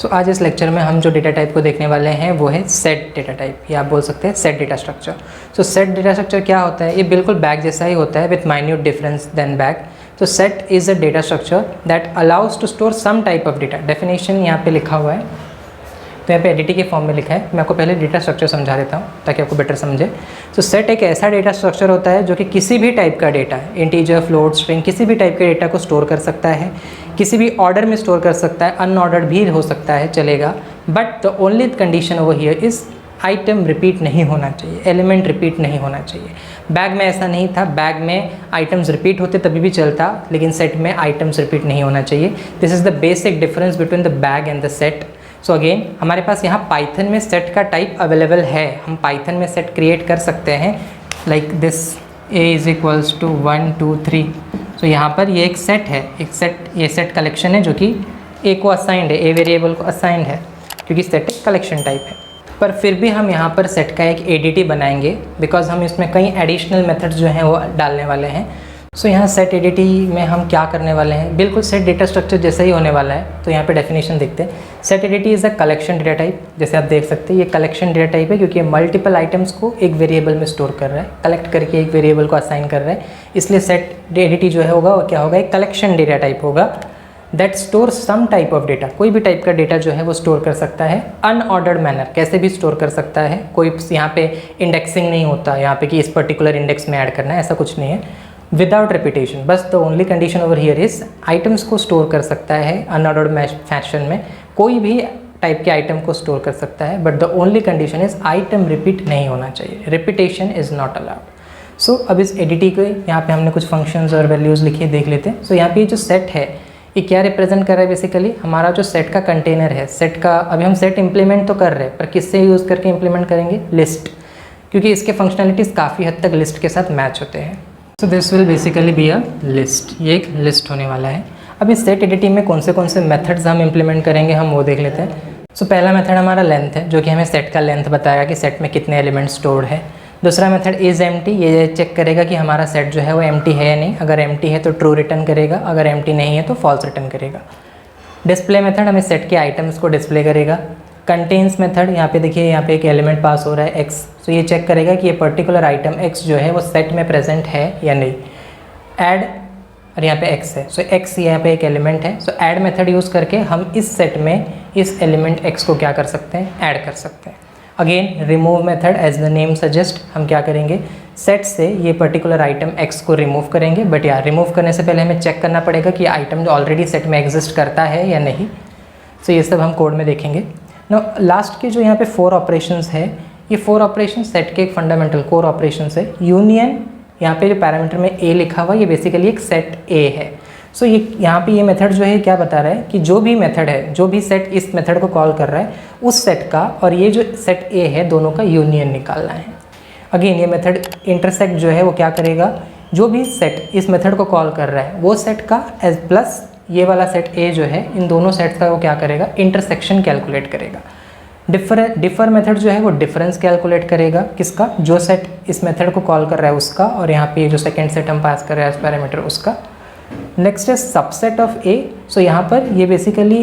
आज इस लेक्चर में हम जो डेटा टाइप को देखने वाले हैं वो है सेट डेटा टाइप, या आप बोल सकते हैं set data structure. Set data structure क्या होता है? ये बिल्कुल बैग जैसा ही होता है with minute difference then bag. Set is a data structure that allows to store some type of data. Definition यहाँ पे लिखा हुआ है, तो यहाँ पे एडिटी के फॉर्म में लिखा है। मैं आपको पहले डेटा स्ट्रक्चर समझा देता हूँ ताकि आपको बेटर समझे। सेट एक ऐसा डेटा स्ट्रक्चर होता है जो कि किसी भी टाइप का डेटा, इंटीजर, फ्लोट, स्ट्रिंग, किसी भी टाइप के डेटा को स्टोर कर सकता है, किसी भी ऑर्डर में स्टोर कर सकता है, अनऑर्डर्ड भी हो सकता है, चलेगा। But the only condition over here is item repeat नहीं होना चाहिए, एलिमेंट रिपीट नहीं होना चाहिए। बैग में ऐसा नहीं था, बैग में आइटम्स रिपीट होते तभी भी चलता, लेकिन सेट में आइटम्स रिपीट नहीं होना चाहिए। This is the basic difference between the bag and the set. So again हमारे पास यहाँ पाइथन में सेट का टाइप अवेलेबल है। हम पाइथन में सेट क्रिएट कर सकते हैं like this, a is equals to 1 2 3। So यहाँ पर ये एक सेट है, ये सेट कलेक्शन है जो कि a को असाइंड है, a वेरिएबल को असाइंड है, क्योंकि सेट एक कलेक्शन टाइप है। पर फिर भी हम यहाँ पर सेट का एक एडीटी बनाएंगे बिकॉज हम इसमें कई एडिशनल मेथड्स जो हैं वो डालने वाले हैं। यहाँ सेट एडीटी में हम क्या करने वाले हैं, बिल्कुल सेट डेटा स्ट्रक्चर जैसा ही होने वाला है। तो यहाँ पे डेफिनेशन देखते हैं। Set ADT is a collection data type. जैसे आप देख सकते हैं ये कलेक्शन डेटा टाइप है क्योंकि ये मल्टीपल आइटम्स को एक वेरिएबल में स्टोर कर रहा है, कलेक्ट करके एक वेरिएबल को असाइन कर रहा है। इसलिए सेट एडीटी जो है होगा वो क्या होगा, एक कलेक्शन डेटा टाइप होगा that store some type of data. कोई भी टाइप का डेटा जो है वो स्टोर कर सकता है अनऑर्डर्ड मैनर, कैसे भी स्टोर कर सकता है। कोई यहाँ पे इंडेक्सिंग नहीं होता यहाँ पे कि इस पर्टिकुलर इंडेक्स में ऐड करना है, ऐसा कुछ नहीं है। विदाउट रिपीटेशन, बस the only condition over here is items को स्टोर कर सकता है अनऑर्डर्ड फैशन में, कोई भी टाइप के आइटम को स्टोर कर सकता है। But the only condition is item repeat नहीं होना चाहिए, रिपीटेशन इज़ नॉट अलाउड। अब इस एडीटी के यहाँ पे हमने कुछ फंक्शंस और वैल्यूज़ लिखे, देख लेते हैं। यहाँ पे जो सेट है ये क्या रिप्रेजेंट कर रहा है? बेसिकली हमारा जो सेट का कंटेनर है, सेट का अभी हम सेट इंप्लीमेंट तो कर रहे हैं, पर किससे यूज़ करके इंप्लीमेंट करेंगे? लिस्ट, क्योंकि इसके फंक्शनलिटीज़ काफ़ी हद तक लिस्ट के साथ मैच होते हैं। This will basically be a list, ये एक लिस्ट होने वाला है। अब इस सेट एडिटिंग में कौन से मेथड्स हम इंप्लीमेंट करेंगे हम वो देख लेते हैं। पहला मेथड हमारा लेंथ है, जो कि हमें सेट का लेंथ बताएगा कि सेट में कितने एलिमेंट्स स्टोर्ड है। दूसरा मेथड इज़ एम्प्टी, ये चेक करेगा कि हमारा सेट जो है वो एम्प्टी है या नहीं। अगर एम्प्टी है तो ट्रू रिटर्न करेगा, अगर एम्प्टी नहीं है तो फॉल्स रिटर्न करेगा। डिस्प्ले मेथड हमें सेट के आइटम्स को डिस्प्ले करेगा। कंटेन्स मेथड, यहाँ पे देखिए यहाँ पे एक एलिमेंट पास हो रहा है x, तो ये चेक करेगा कि ये पर्टिकुलर आइटम x जो है वो सेट में प्रेजेंट है या नहीं। ऐड, और यहाँ पे x है, x यहाँ पे एक एलिमेंट है। ऐड मेथड यूज़ करके हम इस सेट में इस एलिमेंट x को क्या कर सकते हैं, ऐड कर सकते हैं। Again remove method, as the name suggest, हम क्या करेंगे, सेट से ये पर्टिकुलर आइटम x को रिमूव करेंगे। बट यार रिमूव करने से पहले हमें चेक करना पड़ेगा कि आइटम जो ऑलरेडी सेट में एग्जिस्ट करता है या नहीं। ये सब हम कोड में देखेंगे। लास्ट के जो यहाँ पे 4 ऑपरेशंस है, ये 4 ऑपरेशन सेट के एक फंडामेंटल कोर ऑपरेशंस है। यूनियन, यहाँ पे जो पैरामीटर में a लिखा हुआ, ये बेसिकली एक सेट a है। ये यहाँ पे ये मेथड जो है क्या बता रहा है कि जो भी मेथड है, जो भी सेट इस मेथड को कॉल कर रहा है, उस सेट का और ये जो सेट a है दोनों का यूनियन निकालना है। अगेन ये मेथड इंटरसेक्ट जो है वो क्या करेगा, जो भी सेट इस मेथड को कॉल कर रहा है वो सेट का एज प्लस ये वाला सेट A जो है, इन दोनों सेट्स का वो क्या करेगा, इंटरसेक्शन कैलकुलेट करेगा। डिफर मेथड जो है वो डिफरेंस कैलकुलेट करेगा, किसका, जो सेट इस मेथड को कॉल कर रहा है उसका, और यहाँ पे जो सेकंड सेट हम पास कर रहे हैं एज पैरामीटर उसका। नेक्स्ट है सबसेट ऑफ A। यहाँ पर ये बेसिकली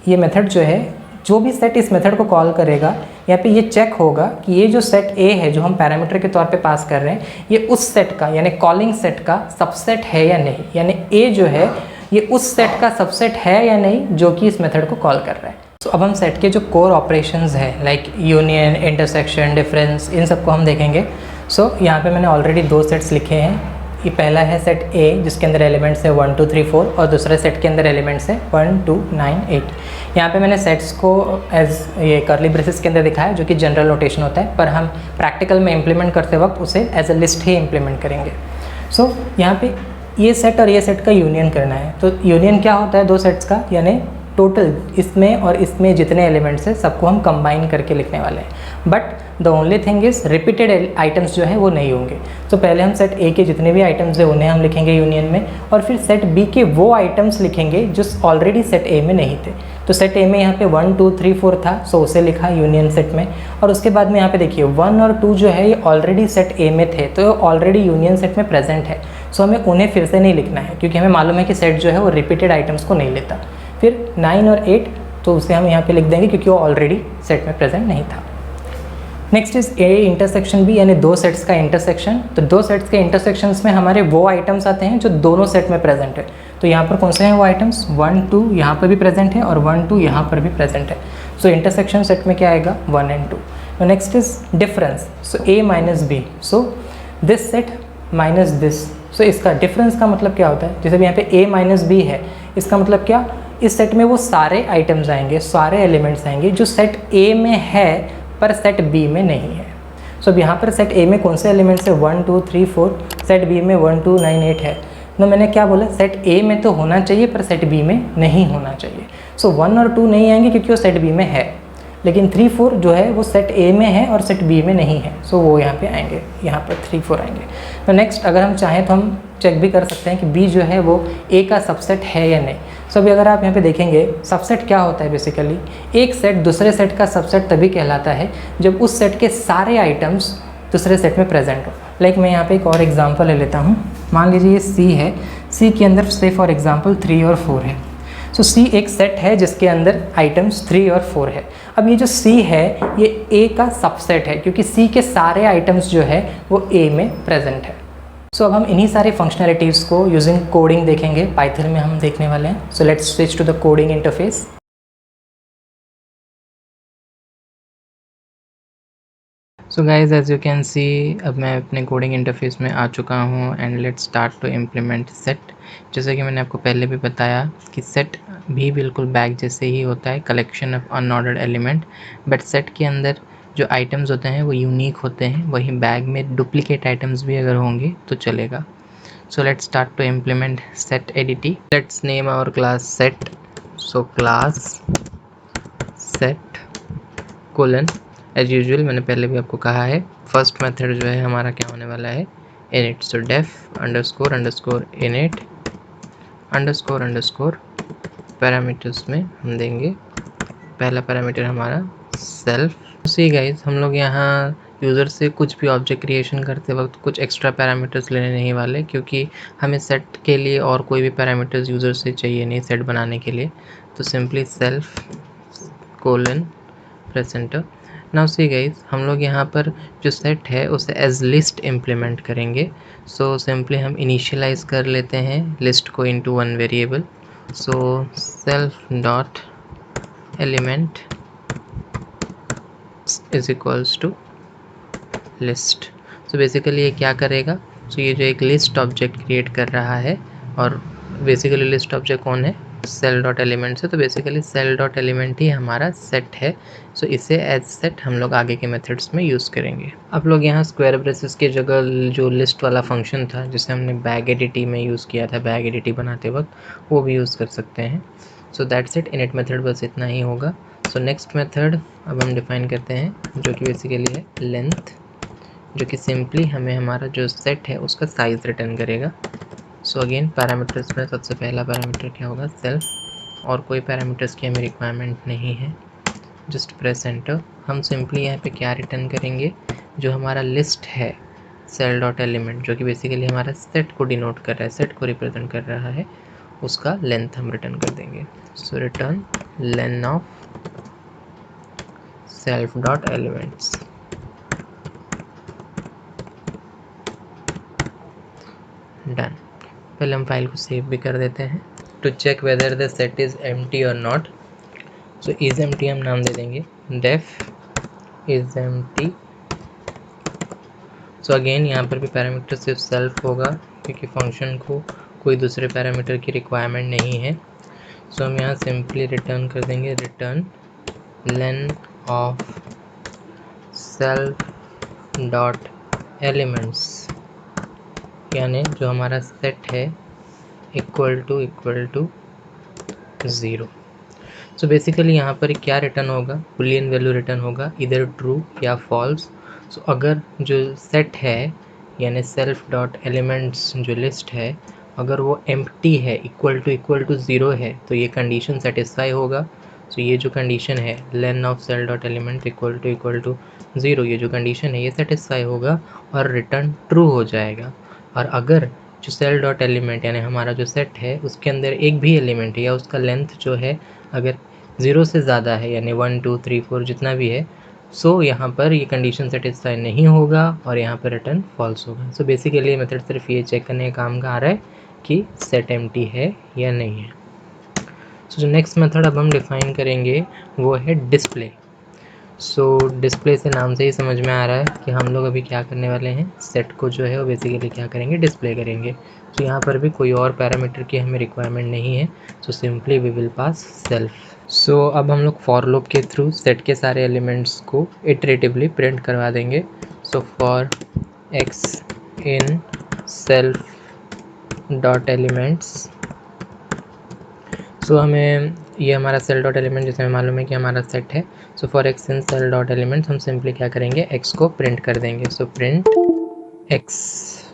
ये मेथड जो है, जो भी सेट इस मेथड को कॉल करेगा, यहाँ पे ये चेक होगा कि ये जो सेट A है जो हम पैरामीटर के तौर पे पास कर रहे हैं, ये उस सेट का यानी कॉलिंग सेट का सबसेट है या नहीं, यानी A जो है ये उस सेट का सबसेट है या नहीं जो कि इस मेथड को कॉल कर रहा है। अब हम सेट के जो कोर ऑपरेशंस हैं लाइक यूनियन, इंटरसेक्शन, डिफरेंस, इन सबको हम देखेंगे। यहाँ पे मैंने ऑलरेडी 2 सेट्स लिखे हैं। ये पहला है सेट A जिसके अंदर एलिमेंट्स है 1 2 3 4, और दूसरे सेट के अंदर एलिमेंट्स है 1 2 9 8। यहाँ पे मैंने सेट्स को एज ये कर्ली ब्रेसेस के अंदर दिखाया जो कि जनरल नोटेशन होता है, पर हम प्रैक्टिकल में इम्प्लीमेंट करते वक्त उसे एज अ लिस्ट ही इम्प्लीमेंट करेंगे। यहाँ पे ये सेट और ये सेट का यूनियन करना है। तो यूनियन क्या होता है 2 सेट्स का, यानी टोटल इसमें और इसमें जितने एलिमेंट्स हैं सबको हम कंबाइन करके लिखने वाले हैं। But the only thing is repeated items जो है वो नहीं होंगे। पहले हम सेट A के जितने भी आइटम्स हैं उन्हें हम लिखेंगे यूनियन में, और फिर सेट B के वो आइटम्स लिखेंगे जो ऑलरेडी सेट A में नहीं थे। सेट A में यहाँ पे 1 2 3 4 था, उसे लिखा यूनियन सेट में। और उसके बाद में यहाँ पे देखिए 1 और 2 जो है ये ऑलरेडी सेट A में थे, तो ऑलरेडी यूनियन सेट में प्रेजेंट है। हमें उन्हें फिर से नहीं लिखना है क्योंकि हमें मालूम है कि सेट जो है वो रिपीटेड आइटम्स को नहीं लेता। फिर 9 और 8 तो उसे हम यहाँ पे लिख देंगे क्योंकि वो ऑलरेडी सेट में प्रेजेंट नहीं था। Next is a intersection B, यानी दो सेट्स का इंटरसेक्शन। तो दो सेट्स के इंटरसेक्शंस में हमारे वो आइटम्स आते हैं जो दोनों सेट में प्रेजेंट है। तो यहाँ पर कौन से हैं वो आइटम्स, 1 2 यहाँ पर भी प्रेजेंट है और 1 2 यहाँ पर भी प्रेजेंट है। सो इंटरसेक्शन सेट में क्या आएगा, 1 and 2। Next is difference, so A minus B, so this set minus this. So इसका डिफरेंस का मतलब क्या होता है, जैसे भी यहाँ पे a माइनस बी है, इसका मतलब क्या, इस सेट में वो सारे आइटम्स आएंगे, सारे एलिमेंट्स आएंगे जो सेट A में है पर सेट B में नहीं है। सो अब यहाँ पर सेट A में कौन से एलिमेंट्स है, 1 2 3 4, सेट B में 1 2 9 8 है। तो मैंने क्या बोला, सेट A में तो होना चाहिए पर सेट B में नहीं होना चाहिए। सो 1 और 2 नहीं आएंगे क्योंकि वो सेट B में है, लेकिन 3 4 जो है वो सेट A में है और सेट B में नहीं है। सो वो यहाँ पे आएंगे, यहाँ पर 3 4 आएंगे। तो नेक्स्ट अगर हम चाहें तो हम चेक भी कर सकते हैं कि B जो है वो A का सबसेट है या नहीं। सो अभी अगर आप यहाँ पे देखेंगे सबसेट क्या होता है, बेसिकली एक सेट दूसरे सेट का सबसेट तभी कहलाता है जब उस सेट के सारे आइटम्स दूसरे सेट में प्रेजेंट हो। लाइक मैं यहाँ पे एक और एग्जांपल ले लेता हूँ। मान लीजिए ये C है, C के अंदर से फॉर एग्जांपल 3 और 4 है। सो C एक सेट है जिसके अंदर आइटम्स 3 और 4 है। अब ये जो C है ये A का सबसेट है क्योंकि C के सारे आइटम्स जो है वो A में प्रेजेंट है। सो अब हम इन्हीं सारे फंक्शनैलिटीज़ को यूजिंग कोडिंग देखेंगे, पाइथन में हम देखने वाले हैं। So let's switch to the coding interface. So guys as you can see, अब मैं अपने कोडिंग इंटरफेस में आ चुका हूँ and let's start to implement set. जैसे कि मैंने आपको पहले भी बताया कि सेट भी बिल्कुल बैग जैसे ही होता है, collection of unordered element. But set के अंदर जो आइटम्स होते हैं वो यूनिक होते हैं, वहीं बैग में डुप्लीकेट आइटम्स भी अगर होंगे तो चलेगा। So let's start to implement set ADT. Let's name our class set. So class set colon, as usual मैंने पहले भी आपको कहा है, फर्स्ट मेथड जो है हमारा क्या होने वाला है, init. So def underscore underscore init underscore underscore parameters में हम देंगे पहला पैरामीटर हमारा सेल्फ। सी गाइज, हम लोग यहाँ यूज़र से कुछ भी ऑब्जेक्ट क्रिएशन करते वक्त कुछ एक्स्ट्रा पैरामीटर्स लेने नहीं वाले, क्योंकि हमें सेट के लिए और कोई भी पैरामीटर्स यूज़र से चाहिए नहीं सेट बनाने के लिए। तो simply self colon press enter. Now see guys, हम लोग यहाँ पर जो सेट है उसे एज लिस्ट इम्प्लीमेंट करेंगे। सो सिंपली हम इनिशियलाइज कर लेते हैं लिस्ट को into one variable. So self dot element is equals to list. So basically ये क्या करेगा, सो ये जो एक लिस्ट ऑब्जेक्ट क्रिएट कर रहा है, और बेसिकली लिस्ट ऑब्जेक्ट कौन है, सेल डॉट एलिमेंट से। तो बेसिकली सेल डॉट एलिमेंट ही हमारा सेट है। सो इसे एज सेट हम लोग आगे के मेथड्स में यूज़ करेंगे। आप लोग यहाँ स्क्वायर ब्रेसेस की जगह जो लिस्ट वाला फंक्शन था जिसे हमने बैग एडिटी में यूज़ किया था, बैग एडिटी बनाते वक्त, वो भी यूज़ कर सकते हैं। So that's it, init method बस इतना ही होगा। सो नेक्स्ट मेथड अब हम डिफाइन करते हैं जो कि बेसिकली है लेंथ, जो कि सिंपली हमें हमारा जो सेट है उसका साइज़ रिटर्न करेगा। सो अगेन पैरामीटर्स में सबसे पहला पैरामीटर क्या होगा, सेल्फ, और कोई पैरामीटर्स की हमें रिक्वायरमेंट नहीं है, जस्ट प्रेस एंटर। हम सिंपली यहाँ पे क्या रिटर्न करेंगे, जो हमारा लिस्ट है सेल डॉट एलिमेंट, जो कि बेसिकली हमारा सेट को डिनोट कर रहा है, सेट को रिप्रेजेंट कर रहा है, उसका लेंथ हम रिटर्न कर देंगे। So return len of self dot elements. Done. पहले हम फाइल को सेव भी कर देते हैं to check whether the set is empty और नॉट। सो इज़ एम्प्टी हम नाम दे देंगे def is empty. So again यहाँ पर भी पैरामीटर सिर्फ सेल्फ होगा क्योंकि फंक्शन को कोई दूसरे पैरामीटर की रिक्वायरमेंट नहीं है। सो हम यहाँ सिंपली रिटर्न कर देंगे return len of self dot elements, यानी जो हमारा सेट है इक्वल टू 0। सो बेसिकली यहाँ पर क्या रिटर्न होगा, बुलियन वैल्यू रिटर्न होगा, इधर ट्रू या फॉल्स। सो अगर जो सेट है यानी सेल्फ डॉट एलिमेंट्स जो लिस्ट है, अगर वो एम्प्टी है, इक्वल टू 0 है, तो ये कंडीशन सेटिस्फाई होगा। सो ये जो कंडीशन है len of self dot element equal to 0, ये जो कंडीशन है ये सेटिस्फाई होगा और रिटर्न ट्रू हो जाएगा। और अगर जो सेल डॉट एलिमेंट यानी हमारा जो सेट है उसके अंदर एक भी एलिमेंट है या उसका लेंथ जो है अगर 0 से ज़्यादा है यानी 1 2 3 4 जितना भी है, सो यहाँ पर ये कंडीशन सेटिस्फाई नहीं होगा और यहाँ पर रिटर्न फॉल्स होगा। सो बेसिकली ये मेथड सिर्फ ये चेक करने का काम का आ रहा है कि सेट एम्प्टी है या नहीं है। सो जो नेक्स्ट मेथड अब हम डिफाइन करेंगे वो है डिस्प्ले। सो डिस्प्ले से नाम से ही समझ में आ रहा है कि हम लोग अभी क्या करने वाले हैं, सेट को जो है वो बेसिकली क्या करेंगे, डिस्प्ले करेंगे। तो यहाँ पर भी कोई और पैरामीटर की हमें रिक्वायरमेंट नहीं है, so simply we will pass self. So अब हम लोग फॉर लूप के थ्रू सेट के सारे एलिमेंट्स को इटरेटिवली प्रिंट करवा देंगे। So for x in self dot elements, so हमें ये हमारा सेल डॉट एलिमेंट जैसे हमें मालूम है कि हमारा सेट है। So for x in self dot elements हम सिंपली क्या करेंगे, एक्स को प्रिंट कर देंगे। So print X.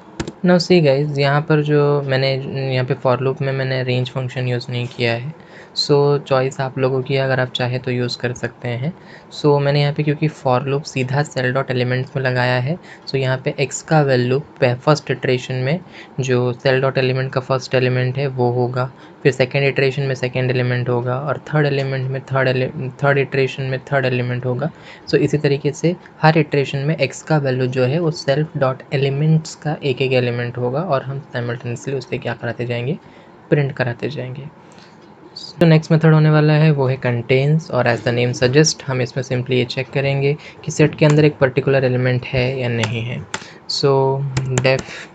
Now see guys, यहाँ पर जो मैंने यहाँ पे फॉर लूप में मैंने रेंज फंक्शन यूज़ नहीं किया है। सो चॉइस आप लोगों की, अगर आप चाहे तो यूज़ कर सकते हैं। सो मैंने यहाँ पे क्योंकि फॉर लूप सीधा सेल डॉट एलिमेंट्स में लगाया है, सो यहाँ पे एक्स का वैल्यू फर्स्ट इटरेशन में जो सेल डॉट एलिमेंट का फर्स्ट एलिमेंट है वो होगा, फिर सेकेंड इटरेशन में सेकेंड एलिमेंट होगा और थर्ड एलिमेंट में थर्ड इटरेशन में थर्ड एलिमेंट होगा। सो इसी तरीके से हर इटरेशन में एक्स का वैल्यू जो है वो सेल्फ डॉट एलिमेंट्स का एक एक एलिमेंट होगा और हम साइमल्टेनियसली उससे क्या कराते जाएंगे, प्रिंट कराते जाएंगे। जो नेक्स्ट मेथड होने वाला है वो है कंटेन्स, और एज द नेम सजेस्ट हम इसमें सिंपली ये चेक करेंगे कि सेट के अंदर एक पर्टिकुलर एलिमेंट है या नहीं है। So def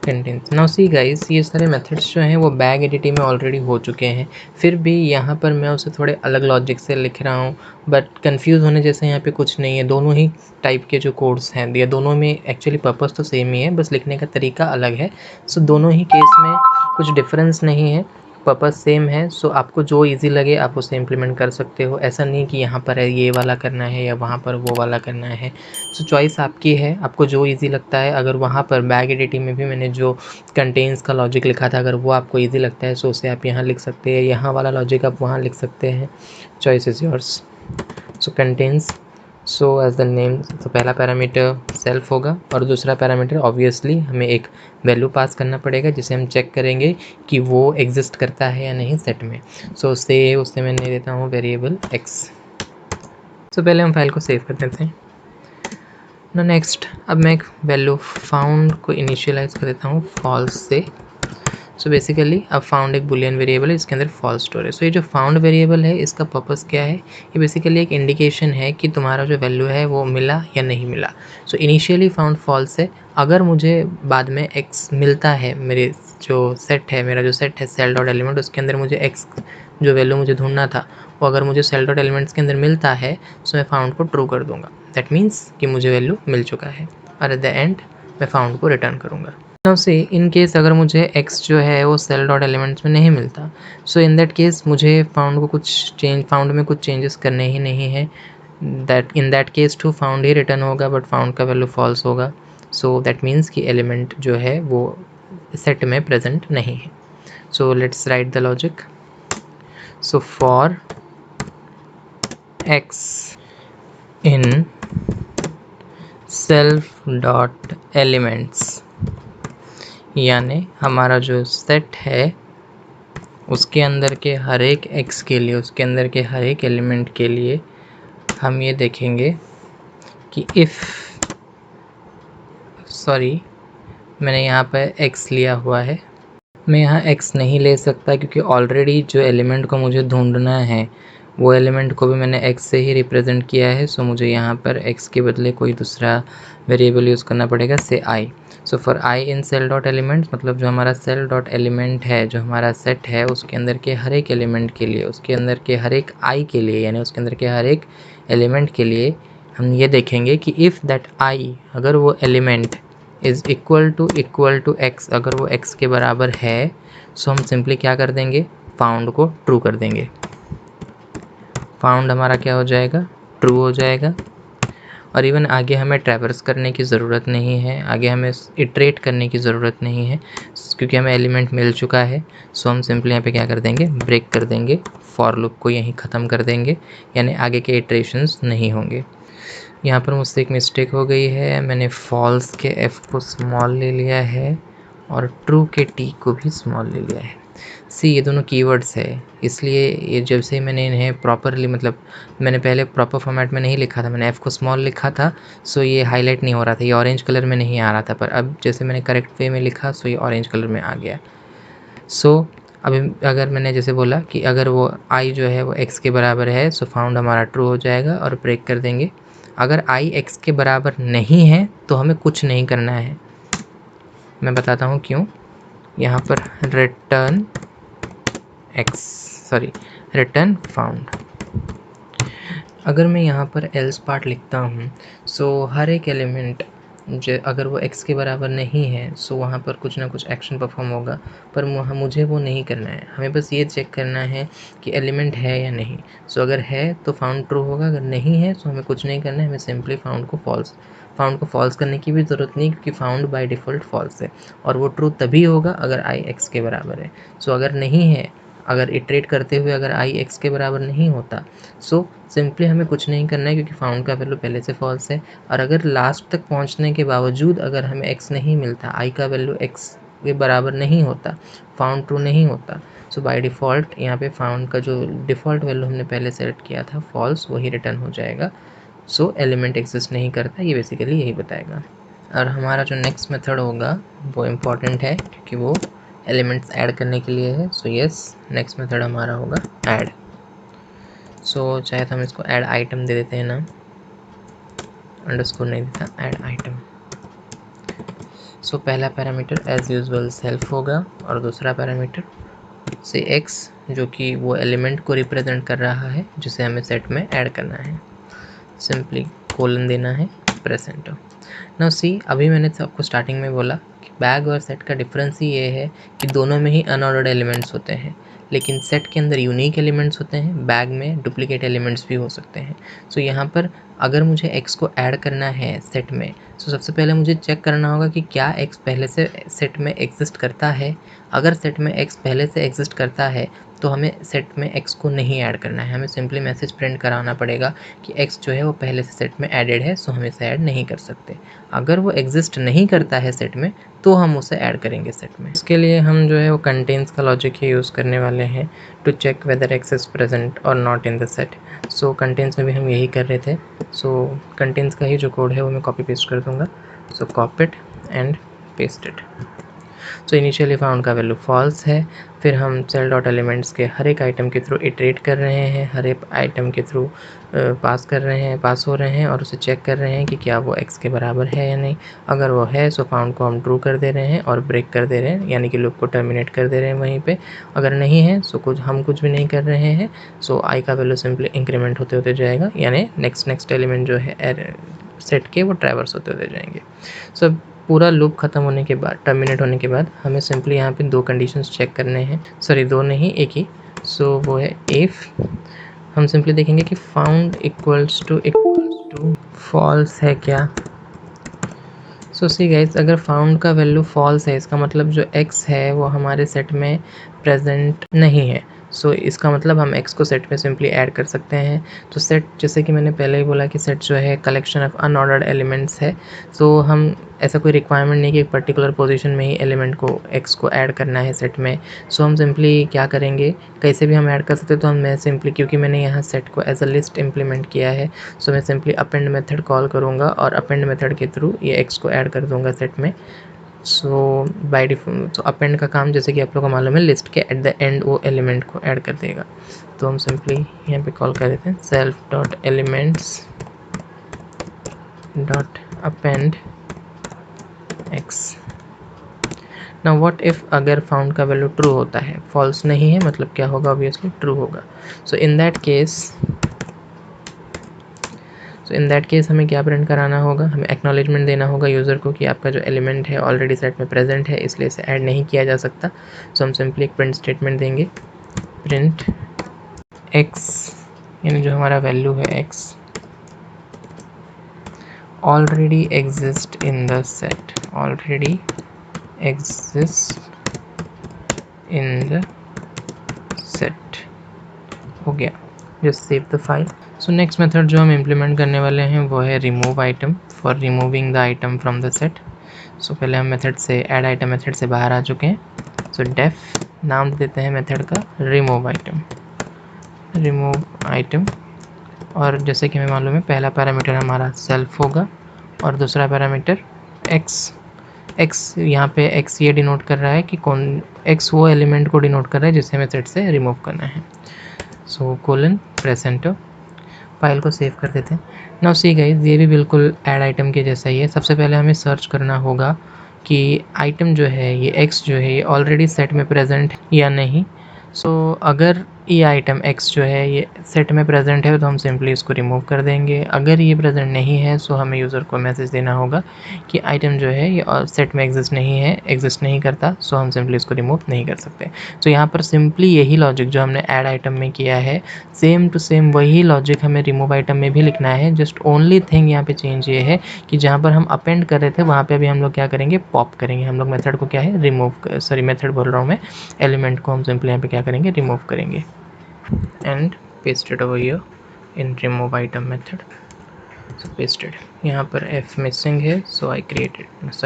contains. Now see guys, ये सारे मेथड्स जो हैं वो बैग एडिटी में ऑलरेडी हो चुके हैं, फिर भी यहाँ पर मैं उसे थोड़े अलग लॉजिक से लिख रहा हूँ, बट कंफ्यूज होने जैसे यहाँ पे कुछ नहीं है। दोनों ही टाइप के जो कोड्स हैं, ये दोनों में एक्चुअली पर्पस तो सेम ही है, बस लिखने का तरीका अलग है। सो दोनों ही केस में कुछ डिफरेंस नहीं है, पर्पस सेम है। सो आपको जो इजी लगे आप उसे इम्प्लीमेंट कर सकते हो। ऐसा नहीं कि यहाँ पर है ये वाला करना है या वहाँ पर वो वाला करना है। सो चॉइस आपकी है, आपको जो इजी लगता है। अगर वहाँ पर बैग एडिटिंग में भी मैंने जो कंटेन्स का लॉजिक लिखा था, अगर वो आपको इजी लगता है सो उसे आप यहाँ लिख सकते हैं, यहाँ वाला लॉजिक आप वहाँ लिख सकते हैं। Choice is yours. So contains, so as the name, तो पहला पैरामीटर सेल्फ होगा और दूसरा पैरामीटर ऑब्वियसली हमें एक वैल्यू पास करना पड़ेगा जिसे हम चेक करेंगे कि वो एग्जिस्ट करता है या नहीं सेट में। सो उससे मैं नहीं देता हूँ वेरिएबल एक्स। सो पहले हम फाइल को सेव कर देते हैं। नेक्स्ट अब मैं एक वैल्यू फाउंड को इनिशियलाइज कर देता हूँ फॉल्स से। सो बेसिकली अब फाउंड एक बुलियन वेरिएबल है, इसके अंदर फॉल्स स्टोर है। सो ये जो फाउंड वेरिएबल है इसका पर्पस क्या है, ये बेसिकली एक इंडिकेशन है कि तुम्हारा जो वैल्यू है वो मिला या नहीं मिला। सो इनिशियली फाउंड फॉल्स है, अगर मुझे बाद में एक्स मिलता है, मेरे जो सेट है, मेरा जो सेट है सेल डॉट एलिमेंट, उसके अंदर मुझे एक्स जो वैल्यू मुझे ढूंढना था वो अगर मुझे सेल डॉट एलिमेंट्स के अंदर मिलता है, सो मैं फाउंड को ट्रू कर दूंगा। दैट मीन्स कि मुझे वैल्यू मिल चुका है और एट द एंड मैं फाउंड को रिटर्न करूँगा। नाउ से इन केस अगर मुझे x जो है वो सेल डॉट एलिमेंट्स में नहीं मिलता, सो इन दैट केस मुझे फाउंड में कुछ चेंजेस करने ही नहीं है। In that case to found ही रिटर्न होगा, बट फाउंड का वैल्यू फॉल्स होगा। सो दैट मीन्स कि एलिमेंट जो है वो सेट में प्रेजेंट नहीं है। So let's write the logic. So for x in self dot elements, यानी हमारा जो सेट है उसके अंदर के हर एक x के लिए, उसके अंदर के हर एक एलिमेंट के लिए हम ये देखेंगे कि मैंने यहाँ पर x लिया हुआ है, मैं यहाँ x नहीं ले सकता क्योंकि ऑलरेडी जो एलिमेंट को मुझे ढूंढना है वो एलिमेंट को भी मैंने x से ही रिप्रेजेंट किया है। सो मुझे यहाँ पर x के बदले कोई दूसरा वेरिएबल यूज़ करना पड़ेगा, say i। So for i in self dot elements, मतलब जो हमारा सेल डॉट एलिमेंट है, जो हमारा सेट है, उसके अंदर के हर एक एलिमेंट के लिए, उसके अंदर के हर एक i के लिए, यानी उसके अंदर के हर एक एलिमेंट के लिए हम ये देखेंगे कि इफ़ दैट i, अगर वो element is equal to x, अगर वो x के बराबर है, सो हम सिंपली क्या कर देंगे, फाउंड को ट्रू कर देंगे। फाउंड हमारा क्या हो जाएगा, ट्रू हो जाएगा। और इवन आगे हमें ट्रैवर्स करने की ज़रूरत नहीं है, आगे हमें इटरेट करने की ज़रूरत नहीं है क्योंकि हमें एलिमेंट मिल चुका है। सो हम सिंपली यहाँ पे क्या कर देंगे, ब्रेक कर देंगे, फॉर लूप को यहीं ख़त्म कर देंगे, यानी आगे के इटरेशंस नहीं होंगे। यहाँ पर मुझसे एक मिस्टेक हो गई है, मैंने फॉल्स के f को स्मॉल ले लिया है और ट्रू के t को भी स्मॉल ले लिया है। सी ये दोनों कीवर्ड्स है, इसलिए ये जब से मैंने इन्हें प्रॉपरली मतलब मैंने पहले प्रॉपर फॉर्मेट में नहीं लिखा था, मैंने एफ को स्मॉल लिखा था, सो ये हाईलाइट नहीं हो रहा था, ये ऑरेंज कलर में नहीं आ रहा था, पर अब जैसे मैंने करेक्ट वे में लिखा सो ये ऑरेंज कलर में आ गया। सो अभी अगर मैंने जैसे बोला कि अगर वो आई जो है वो एक्स के बराबर है सो फाउंड हमारा ट्रू हो जाएगा और ब्रेक कर देंगे। अगर आई एक्स के बराबर नहीं है तो हमें कुछ नहीं करना है, मैं बताता हूँ क्यों। यहाँ पर रिटर्न एक्स रिटर्न फाउंड। अगर मैं यहाँ पर एल्स पार्ट लिखता हूँ सो हर एक एलिमेंट जो अगर वो x के बराबर नहीं है सो वहाँ पर कुछ ना कुछ एक्शन परफॉर्म होगा, पर मुझे वो नहीं करना है, हमें बस ये चेक करना है कि एलिमेंट है या नहीं। सो अगर है तो फाउंड ट्रू होगा, अगर नहीं है तो हमें कुछ नहीं करना है, हमें सिंपली फाउंड को फॉल्स करने की भी ज़रूरत नहीं क्योंकि फाउंड बाय डिफ़ॉल्ट फॉल्स है और वो ट्रू तभी होगा अगर आई एक्स के बराबर है। सो अगर नहीं है, अगर इटरेट करते हुए अगर आई एक्स के बराबर नहीं होता सो सिंपली हमें कुछ नहीं करना है क्योंकि फाउंड का वैल्यू पहले से फॉल्स है। और अगर लास्ट तक पहुंचने के बावजूद अगर हमें एक्स नहीं मिलता, आई का वैल्यू एक्स के बराबर नहीं होता, फाउंड ट्रू नहीं होता, सो बाय डिफ़ॉल्ट यहाँ पे फाउंड का जो डिफ़ॉल्ट वैल्यू हमने पहले सेलेक्ट किया था फॉल्स, वही रिटर्न हो जाएगा। सो एलिमेंट एग्जिस्ट नहीं करता, ये बेसिकली यही बताएगा। और हमारा जो नेक्स्ट मेथड होगा वो इम्पॉर्टेंट है क्योंकि वो एलिमेंट्स ऐड करने के लिए है। सो यस, नेक्स्ट मेथड हमारा होगा ऐड। सो चाहे तो हम इसको ऐड आइटम दे देते हैं ना, अंडरस्कोर नहीं देता, ऐड आइटम। सो पहला पैरामीटर एज यूजुअल सेल्फ होगा और दूसरा पैरामीटर से एक्स जो कि वो एलिमेंट को रिप्रेजेंट कर रहा है जिसे हमें सेट में ऐड करना है, सिंपली कोलन देना है प्रेजेंट। नाउ सी, अभी मैंने आपको स्टार्टिंग में बोला कि बैग और सेट का डिफरेंस ही ये है कि दोनों में ही अनऑर्डर्ड एलिमेंट्स होते हैं, लेकिन सेट के अंदर यूनिक एलिमेंट्स होते हैं, बैग में डुप्लीकेट एलिमेंट्स भी हो सकते हैं। सो यहाँ पर अगर मुझे x को ऐड करना है सेट में, सो सबसे पहले मुझे चेक करना होगा कि क्या x पहले से सेट में एग्जिस्ट करता है। अगर सेट में x पहले से एग्जिस्ट करता है तो हमें सेट में x को नहीं ऐड करना है, हमें सिंपली मैसेज प्रिंट कराना पड़ेगा कि x जो है वो पहले से सेट में ऐडेड है, सो हम इसे ऐड नहीं कर सकते। अगर वो एग्जिस्ट नहीं करता है सेट में तो हम उसे ऐड करेंगे सेट में। इसके लिए हम जो है वो कंटेन्स का लॉजिक ही यूज़ करने वाले हैं to check whether x is present और not in the set. So contains में भी हम यही कर रहे थे। सो कंटेन्स का ही जो कोड है वो मैं कॉपी पेस्ट कर दूंगा। सो copy it and paste it. So initially found का वैल्यू फॉल्स है, फिर हम सेल डॉट एलिमेंट्स के हर एक आइटम के थ्रू इटरेट कर रहे हैं, हर एक आइटम के थ्रू पास हो रहे हैं और उसे चेक कर रहे हैं कि क्या वो एक्स के बराबर है या नहीं। अगर वो है सो फाउंड को हम ट्रू कर दे रहे हैं और ब्रेक कर दे रहे हैं, यानी कि लूप को टर्मिनेट कर दे रहे हैं वहीं पे। अगर नहीं है सो हम कुछ भी नहीं कर रहे हैं, सो आई का वैल्यू सिंपली इंक्रीमेंट होते होते जाएगा, यानी नेक्स्ट एलिमेंट जो है सेट के वो ट्रैवर्स होते होते जाएंगे। सो पूरा लूप खत्म होने के बाद, टर्मिनेट होने के बाद हमें सिंपली यहाँ पे दो कंडीशंस चेक करने हैं, सॉरी दो नहीं एक ही। सो वो है इफ़ हम सिंपली देखेंगे कि फाउंड इक्वल्स टू फॉल्स है क्या। सो सी गाइस, अगर फाउंड का वैल्यू फॉल्स है इसका मतलब जो x है वो हमारे सेट में प्रेजेंट नहीं है। सो इसका मतलब हम x को सेट में सिंपली ऐड कर सकते हैं। तो सेट, जैसे कि मैंने पहले ही बोला कि सेट जो है कलेक्शन ऑफ अनऑर्डर्ड एलिमेंट्स है। सो हम ऐसा कोई रिक्वायरमेंट नहीं कि एक पर्टिकुलर पोजीशन में ही एलिमेंट को x को ऐड करना है सेट में। सो हम सिंपली क्या करेंगे, कैसे भी हम ऐड कर सकते हैं। तो मैं सिंपली, क्योंकि मैंने यहाँ सेट को एज अ लिस्ट इम्प्लीमेंट किया है, सो मैं सिंपली अपेंड मेथड कॉल करूँगा और अपेंड मेथड के थ्रू ये x को ऐड कर दूँगा सेट में। सो बाय डिफॉल्ट तो अपेंड का काम, जैसे कि आप लोगों को मालूम है, लिस्ट के एट द एंड वो एलिमेंट को ऐड कर देगा। तो हम सिंपली यहाँ पे कॉल कर देते हैं self dot elements dot append x. Now what if अगर फाउंड का वैल्यू ट्रू होता है, फॉल्स नहीं है, मतलब क्या होगा, ऑब्वियसली ट्रू होगा। सो इन दैट केस हमें क्या प्रिंट कराना होगा, हमें एक्नॉलेजमेंट देना होगा यूज़र को कि आपका जो एलिमेंट है ऑलरेडी सेट में प्रेजेंट है, इसलिए इसे ऐड नहीं किया जा सकता। सो हम सिंपली एक प्रिंट स्टेटमेंट देंगे, प्रिंट x, यानी जो हमारा वैल्यू है x already exist in the set, already exist in the set. हो गया, just save the file. So next method जो हम इम्प्लीमेंट करने वाले हैं वो है remove item, for removing the item from the set. So पहले हम मेथड से ऐड आइटम मेथड से बाहर आ चुके हैं। सो डेफ नाम देते हैं मेथड का रिमूव आइटम। और जैसे कि हमें मालूम है पहला पैरामीटर हमारा सेल्फ होगा और दूसरा पैरामीटर एक्स यहाँ पे एक्स ये डिनोट कर रहा है कि कौन एक्स वो एलिमेंट को डिनोट कर रहा है जिसे हमें सेट से रिमूव करना है। सो कोलन प्रेस एंटर, फाइल को सेव कर देते हैं। नाउ सी गाइस, ये भी बिल्कुल ऐड आइटम के जैसा ही है। सबसे पहले हमें सर्च करना होगा कि आइटम जो है ये एक्स जो है ये ऑलरेडी सेट में प्रेजेंट या नहीं। सो अगर ये आइटम एक्स जो है ये सेट में प्रेजेंट है तो हम सिंपली इसको रिमूव कर देंगे। अगर ये प्रेजेंट नहीं है सो हमें यूज़र को मैसेज देना होगा कि आइटम जो है ये सेट में एग्जिस्ट नहीं करता, सो हम सिंपली इसको रिमूव नहीं कर सकते। तो यहाँ पर सिंपली यही लॉजिक जो हमने ऐड आइटम में किया है, सेम टू सेम वही लॉजिक हमें रिमूव आइटम में भी लिखना है। जस्ट ओनली थिंग यहाँ पे चेंज ये है कि जहाँ पर हम अपेंड कर रहे थे वहाँ पे अभी हम लोग क्या करेंगे, पॉप करेंगे। हम लोग मेथड को क्या है मेथड बोल रहा हूँ मैं, एलिमेंट को हम सिंपली यहाँ पे क्या करेंगे, रिमूव करेंगे and pasted over here in remove item method. So pasted, यहाँ पर f मिसिंग है सो आई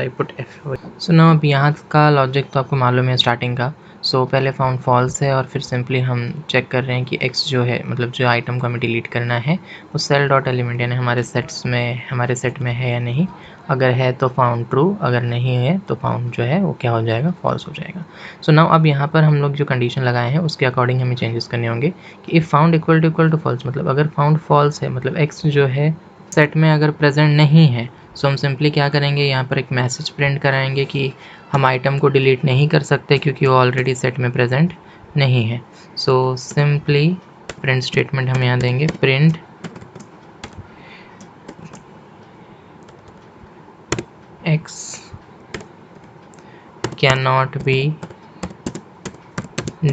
पुट f। सो ना अब यहाँ का लॉजिक तो आपको मालूम है स्टार्टिंग का। सो पहले फाउंड फॉल्स है और फिर सिंपली हम चेक कर रहे हैं कि x जो है मतलब जो आइटम को हमें डिलीट करना है वो सेल डॉट एलिमेंट यानी हमारे सेट में है या नहीं। अगर है तो फाउंड ट्रू, अगर नहीं है तो फाउंड जो है वो क्या हो जाएगा, फॉल्स हो जाएगा। सो नाउ अब यहाँ पर हम लोग जो कंडीशन लगाए हैं उसके अकॉर्डिंग हमें चेंजेस करने होंगे कि if found equal to false, मतलब अगर फाउंड फॉल्स है मतलब x जो है सेट में अगर प्रेजेंट नहीं है, सो हम सिंपली क्या करेंगे, यहाँ पर एक मैसेज प्रिंट कराएंगे कि हम आइटम को डिलीट नहीं कर सकते क्योंकि वो ऑलरेडी सेट में प्रेजेंट नहीं है। सो सिंपली प्रिंट स्टेटमेंट हम यहाँ देंगे, print x cannot be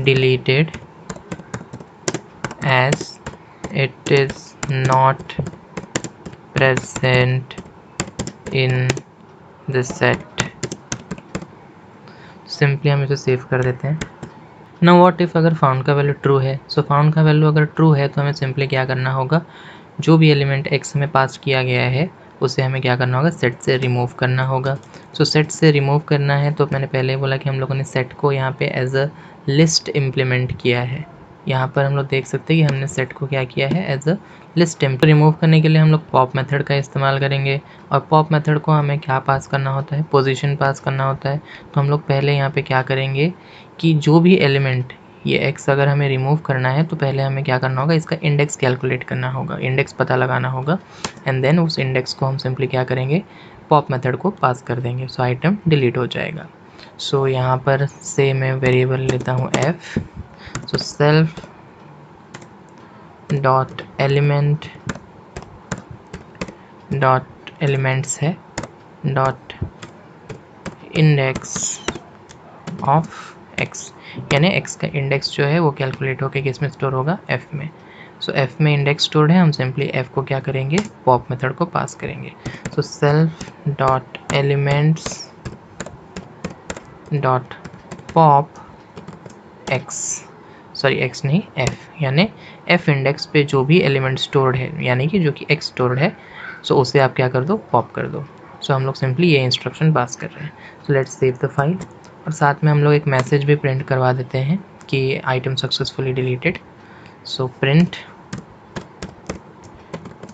deleted as it is not present in the set। Simply हम इसे सेव कर देते हैं। ना व्हाट इफ़ अगर फाउंड का वैल्यू ट्रू है, सो फाउंड का वैल्यू अगर ट्रू है तो हमें सिंपली क्या करना होगा, जो भी एलिमेंट x में पास किया गया है उसे हमें क्या करना होगा, सेट से रिमूव करना होगा। सो सेट से रिमूव करना है तो मैंने पहले बोला कि हम लोगों ने सेट को यहाँ पे एज अ लिस्ट इम्प्लीमेंट किया है। यहाँ पर हम लोग देख सकते हैं कि हमने सेट को क्या किया है, एज अ लिस्ट रिमूव करने के लिए हम लोग पॉप मेथड का इस्तेमाल करेंगे। और पॉप मेथड को हमें क्या पास करना होता है, पोजीशन पास करना होता है। तो हम लोग पहले यहाँ पे क्या करेंगे कि जो भी एलिमेंट ये x अगर हमें रिमूव करना है तो पहले हमें क्या करना होगा, इसका इंडेक्स कैलकुलेट करना होगा, इंडेक्स पता लगाना होगा एंड देन उस इंडेक्स को हम सिंपली क्या करेंगे, पॉप मेथड को पास कर देंगे। सो आइटम डिलीट हो जाएगा। सो यहाँ पर से मैं वेरिएबल लेता हूँ f। सो सेल्फ डॉट एलिमेंट्स है डॉट इंडेक्स ऑफ x, यानी x का इंडेक्स जो है वो कैलकुलेट होकर किस में स्टोर होगा, f में। सो f में इंडेक्स स्टोर्ड है, हम सिंपली f को क्या करेंगे, पॉप मेथड को पास करेंगे। सो self dot elements dot pop x नहीं f, यानी f इंडेक्स पे जो भी एलिमेंट स्टोर्ड है यानी कि जो कि x स्टोर्ड है, सो उसे आप क्या कर दो, पॉप कर दो। सो हम लोग सिंपली ये इंस्ट्रक्शन पास कर रहे हैं। So let's save the file और साथ में हम लोग एक मैसेज भी प्रिंट करवा देते हैं कि item successfully deleted. So print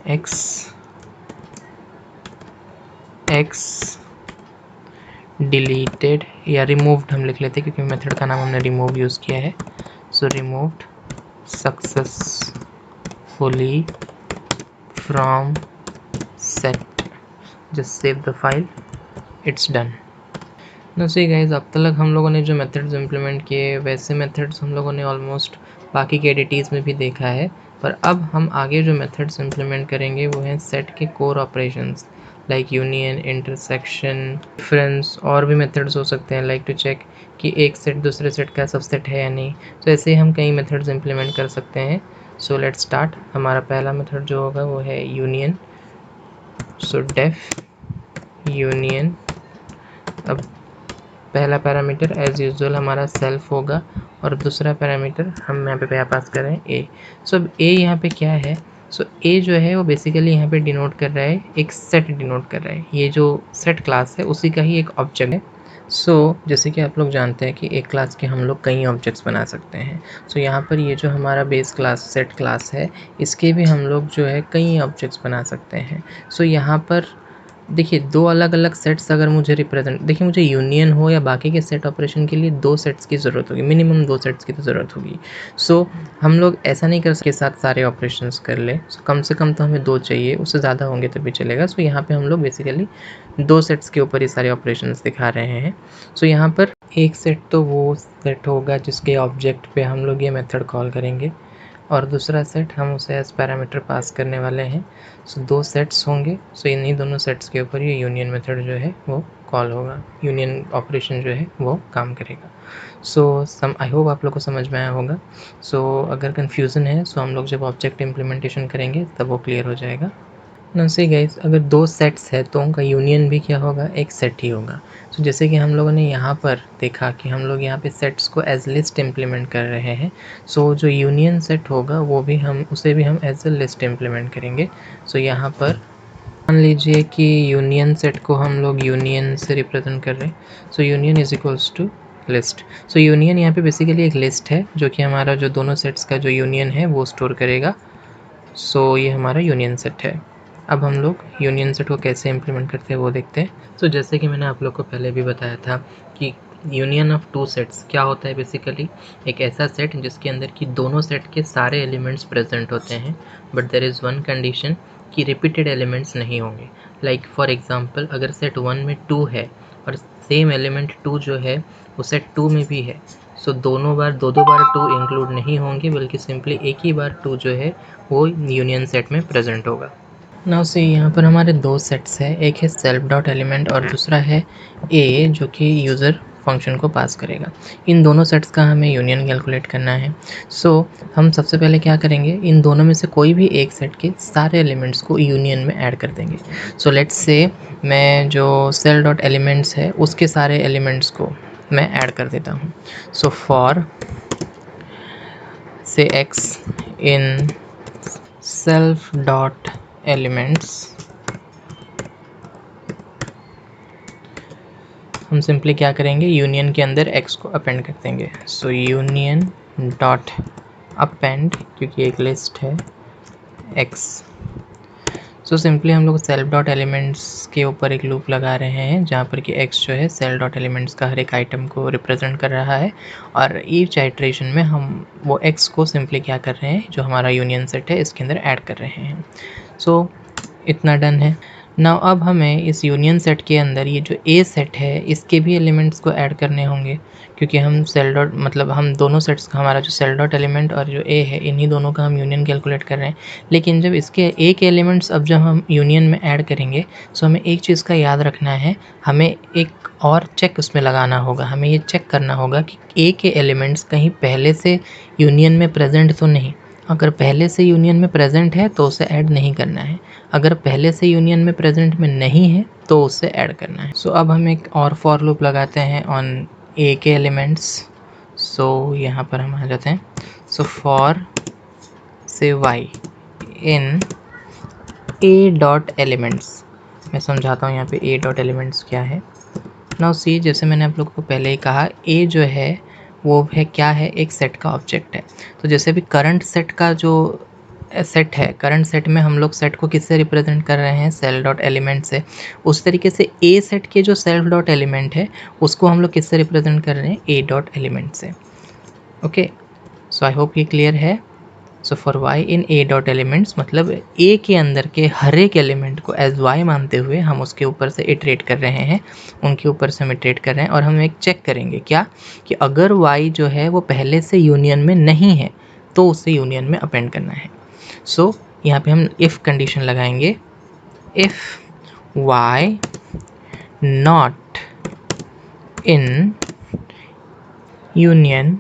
x deleted या रिमूव्ड हम लिख लेते हैं क्योंकि मेथड का नाम हमने रिमूव यूज़ किया है। So removed successfully from set, just save the file, it's done. Now see guys, अब तक हम लोगों ने जो मेथड्स इम्प्लीमेंट किए वैसे मेथड्स हम लोगों ने ऑलमोस्ट बाकी के एडिटीज़ में भी देखा है, पर अब हम आगे जो मेथड्स इम्प्लीमेंट करेंगे वो हैं सेट के core operations like union, intersection, difference, और भी मेथड्स हो सकते हैं लाइक टू चेक कि एक सेट दूसरे सेट का सबसेट है या नहीं। तो ऐसे ही हम कई मेथड्स इम्प्लीमेंट कर सकते हैं। So let's start. हमारा पहला मेथड जो होगा वो है यूनियन। सो डेफ यूनियन, अब पहला पैरामीटर एज यूजुअल हमारा सेल्फ होगा और दूसरा पैरामीटर हम यहाँ पे पास कर रहे हैं ए। सो अब ए यहाँ पे क्या है, सो ए जो है वो बेसिकली यहाँ पे डिनोट कर रहा है, एक सेट डिनोट कर रहा है। ये जो सेट क्लास है उसी का ही एक ऑब्जेक्ट है। जैसे कि आप लोग जानते हैं कि एक क्लास के हम लोग कई ऑब्जेक्ट्स बना सकते हैं। यहाँ पर ये जो हमारा बेस क्लास सेट क्लास है, इसके भी हम लोग जो है कई ऑब्जेक्ट्स बना सकते हैं। यहाँ पर देखिए 2 अलग-अलग सेट्स अगर मुझे रिप्रेजेंट, देखिए मुझे यूनियन हो या बाकी के सेट ऑपरेशन के लिए 2 सेट्स की ज़रूरत होगी, मिनिमम 2 सेट्स की तो ज़रूरत होगी। हम लोग ऐसा नहीं कर सकते साथ सारे ऑपरेशंस कर लें, कम से कम तो हमें 2 चाहिए, उससे ज़्यादा होंगे तब भी चलेगा। यहाँ पे हम लोग बेसिकली 2 सेट्स के ऊपर ये सारे ऑपरेशंस दिखा रहे हैं। यहाँ पर एक सेट तो वो सेट होगा जिसके ऑब्जेक्ट पे हम लोग ये मेथड कॉल करेंगे, और दूसरा सेट हम उसे एज पैरामीटर पास करने वाले हैं। 2 सेट्स होंगे। इन्हीं दोनों सेट्स के ऊपर ये यूनियन मेथड जो है वो कॉल होगा, यूनियन ऑपरेशन जो है वो काम करेगा। आई होप आप लोग को समझ में आया होगा। अगर कन्फ्यूज़न है हम लोग जब ऑब्जेक्ट इम्प्लीमेंटेशन करेंगे तब वो क्लियर हो जाएगा। नाउ सी गाइस, अगर 2 सेट्स है तो उनका यूनियन भी क्या होगा, एक सेट ही होगा। जैसे कि हम लोगों ने यहाँ पर देखा कि हम लोग यहाँ पे सेट्स को एज लिस्ट इम्प्लीमेंट कर रहे हैं। जो यूनियन सेट होगा वो भी उसे भी हम एज अ लिस्ट इम्प्लीमेंट करेंगे। यहाँ पर मान लीजिए कि यूनियन सेट को हम लोग यूनियन से रिप्रेजेंट कर रहे हैं। Union is equals to list. Union यहाँ पे बेसिकली एक लिस्ट है जो कि हमारा जो दोनों सेट्स का जो यूनियन है वो स्टोर करेगा। ये हमारा यूनियन सेट है। अब हम लोग यूनियन सेट को कैसे इम्प्लीमेंट करते हैं वो देखते हैं। जैसे कि मैंने आप लोग को पहले भी बताया था कि यूनियन ऑफ 2 सेट्स क्या होता है, बेसिकली एक ऐसा सेट जिसके अंदर की दोनों सेट के सारे एलिमेंट्स प्रेजेंट होते हैं, but there is one condition कि रिपीटेड एलिमेंट्स नहीं होंगे। लाइक फॉर एग्जांपल, अगर सेट 1 में 2 है और सेम एलिमेंट 2 जो है वो सेट 2 में भी है, दोनों बार दो बार 2 इंक्लूड नहीं होंगे, बल्कि सिंपली एक ही बार 2 जो है वो यूनियन सेट में प्रेजेंट होगा। नाउ से यहाँ पर हमारे 2 सेट्स है, एक है सेल्फ डॉट एलिमेंट और दूसरा है ए जो कि यूज़र फंक्शन को पास करेगा। इन दोनों सेट्स का हमें यूनियन कैलकुलेट करना है। हम सबसे पहले क्या करेंगे, इन दोनों में से कोई भी एक सेट के सारे एलिमेंट्स को यूनियन में ऐड कर देंगे। लेट्स से मैं जो सेल डॉट एलिमेंट्स है उसके सारे एलिमेंट्स को मैं ऐड कर देता हूँ। फॉर से x in self dot elements, हम सिंपली क्या करेंगे, यूनियन के अंदर x को अपेंड कर देंगे। यूनियन डॉट अपेंड, क्योंकि एक लिस्ट है x। सिंपली हम लोग सेल्फ डॉट एलिमेंट्स के ऊपर एक लूप लगा रहे हैं जहाँ पर कि x जो है सेल डॉट एलिमेंट्स का हर एक आइटम को रिप्रेजेंट कर रहा है, और ईच आइट्रेशन में हम वो x को सिंपली क्या कर रहे हैं, जो हमारा यूनियन सेट है इसके अंदर ऐड कर रहे हैं। इतना डन है। नाउ अब हमें इस यूनियन सेट के अंदर ये जो ए सेट है इसके भी एलिमेंट्स को ऐड करने होंगे, क्योंकि हम सेल डॉट मतलब हम दोनों सेट्स का, हमारा जो सेल डॉट एलिमेंट और जो ए है, इन्हीं दोनों का हम यूनियन कैलकुलेट कर रहे हैं। लेकिन जब इसके ए के एलिमेंट्स अब जब हम यूनियन में ऐड करेंगे, हमें एक चीज़ का याद रखना है, हमें एक और चेक उसमें लगाना होगा। हमें ये चेक करना होगा कि ए के एलिमेंट्स कहीं पहले से यूनियन में प्रेजेंट तो नहीं। अगर पहले से यूनियन में प्रेजेंट है तो उसे ऐड नहीं करना है, अगर पहले से यूनियन में प्रेजेंट में नहीं है तो उसे ऐड करना है। अब हम एक और फॉर लूप लगाते हैं ऑन ए के एलिमेंट्स। यहाँ पर हम आ जाते हैं। For say Y in A dot elements, मैं समझाता हूँ यहाँ पे ए डॉट एलिमेंट्स क्या है। नाउ सी, जैसे मैंने आप लोगों को पहले ही कहा, ए जो है वो है क्या है, एक सेट का ऑब्जेक्ट है। जैसे भी करंट सेट का जो सेट है, करंट सेट में हम लोग सेट को किससे रिप्रेजेंट कर रहे हैं, सेल डॉट एलिमेंट से। उस तरीके से ए सेट के जो सेल्फ डॉट एलिमेंट है उसको हम लोग किससे रिप्रेजेंट कर रहे हैं, ए डॉट एलिमेंट से। ओके, आई होप ये क्लियर है। For y in a dot elements, मतलब a के अंदर के हर एक एलिमेंट को एज y मानते हुए हम उसके ऊपर से इटरेट कर रहे हैं, उनके ऊपर से हम इटरेट कर रहे हैं, और हम एक चेक करेंगे क्या, कि अगर y जो है वो पहले से यूनियन में नहीं है तो उसे यूनियन में अपेंड करना है। यहाँ पे हम इफ़ कंडीशन लगाएंगे, if y not in union.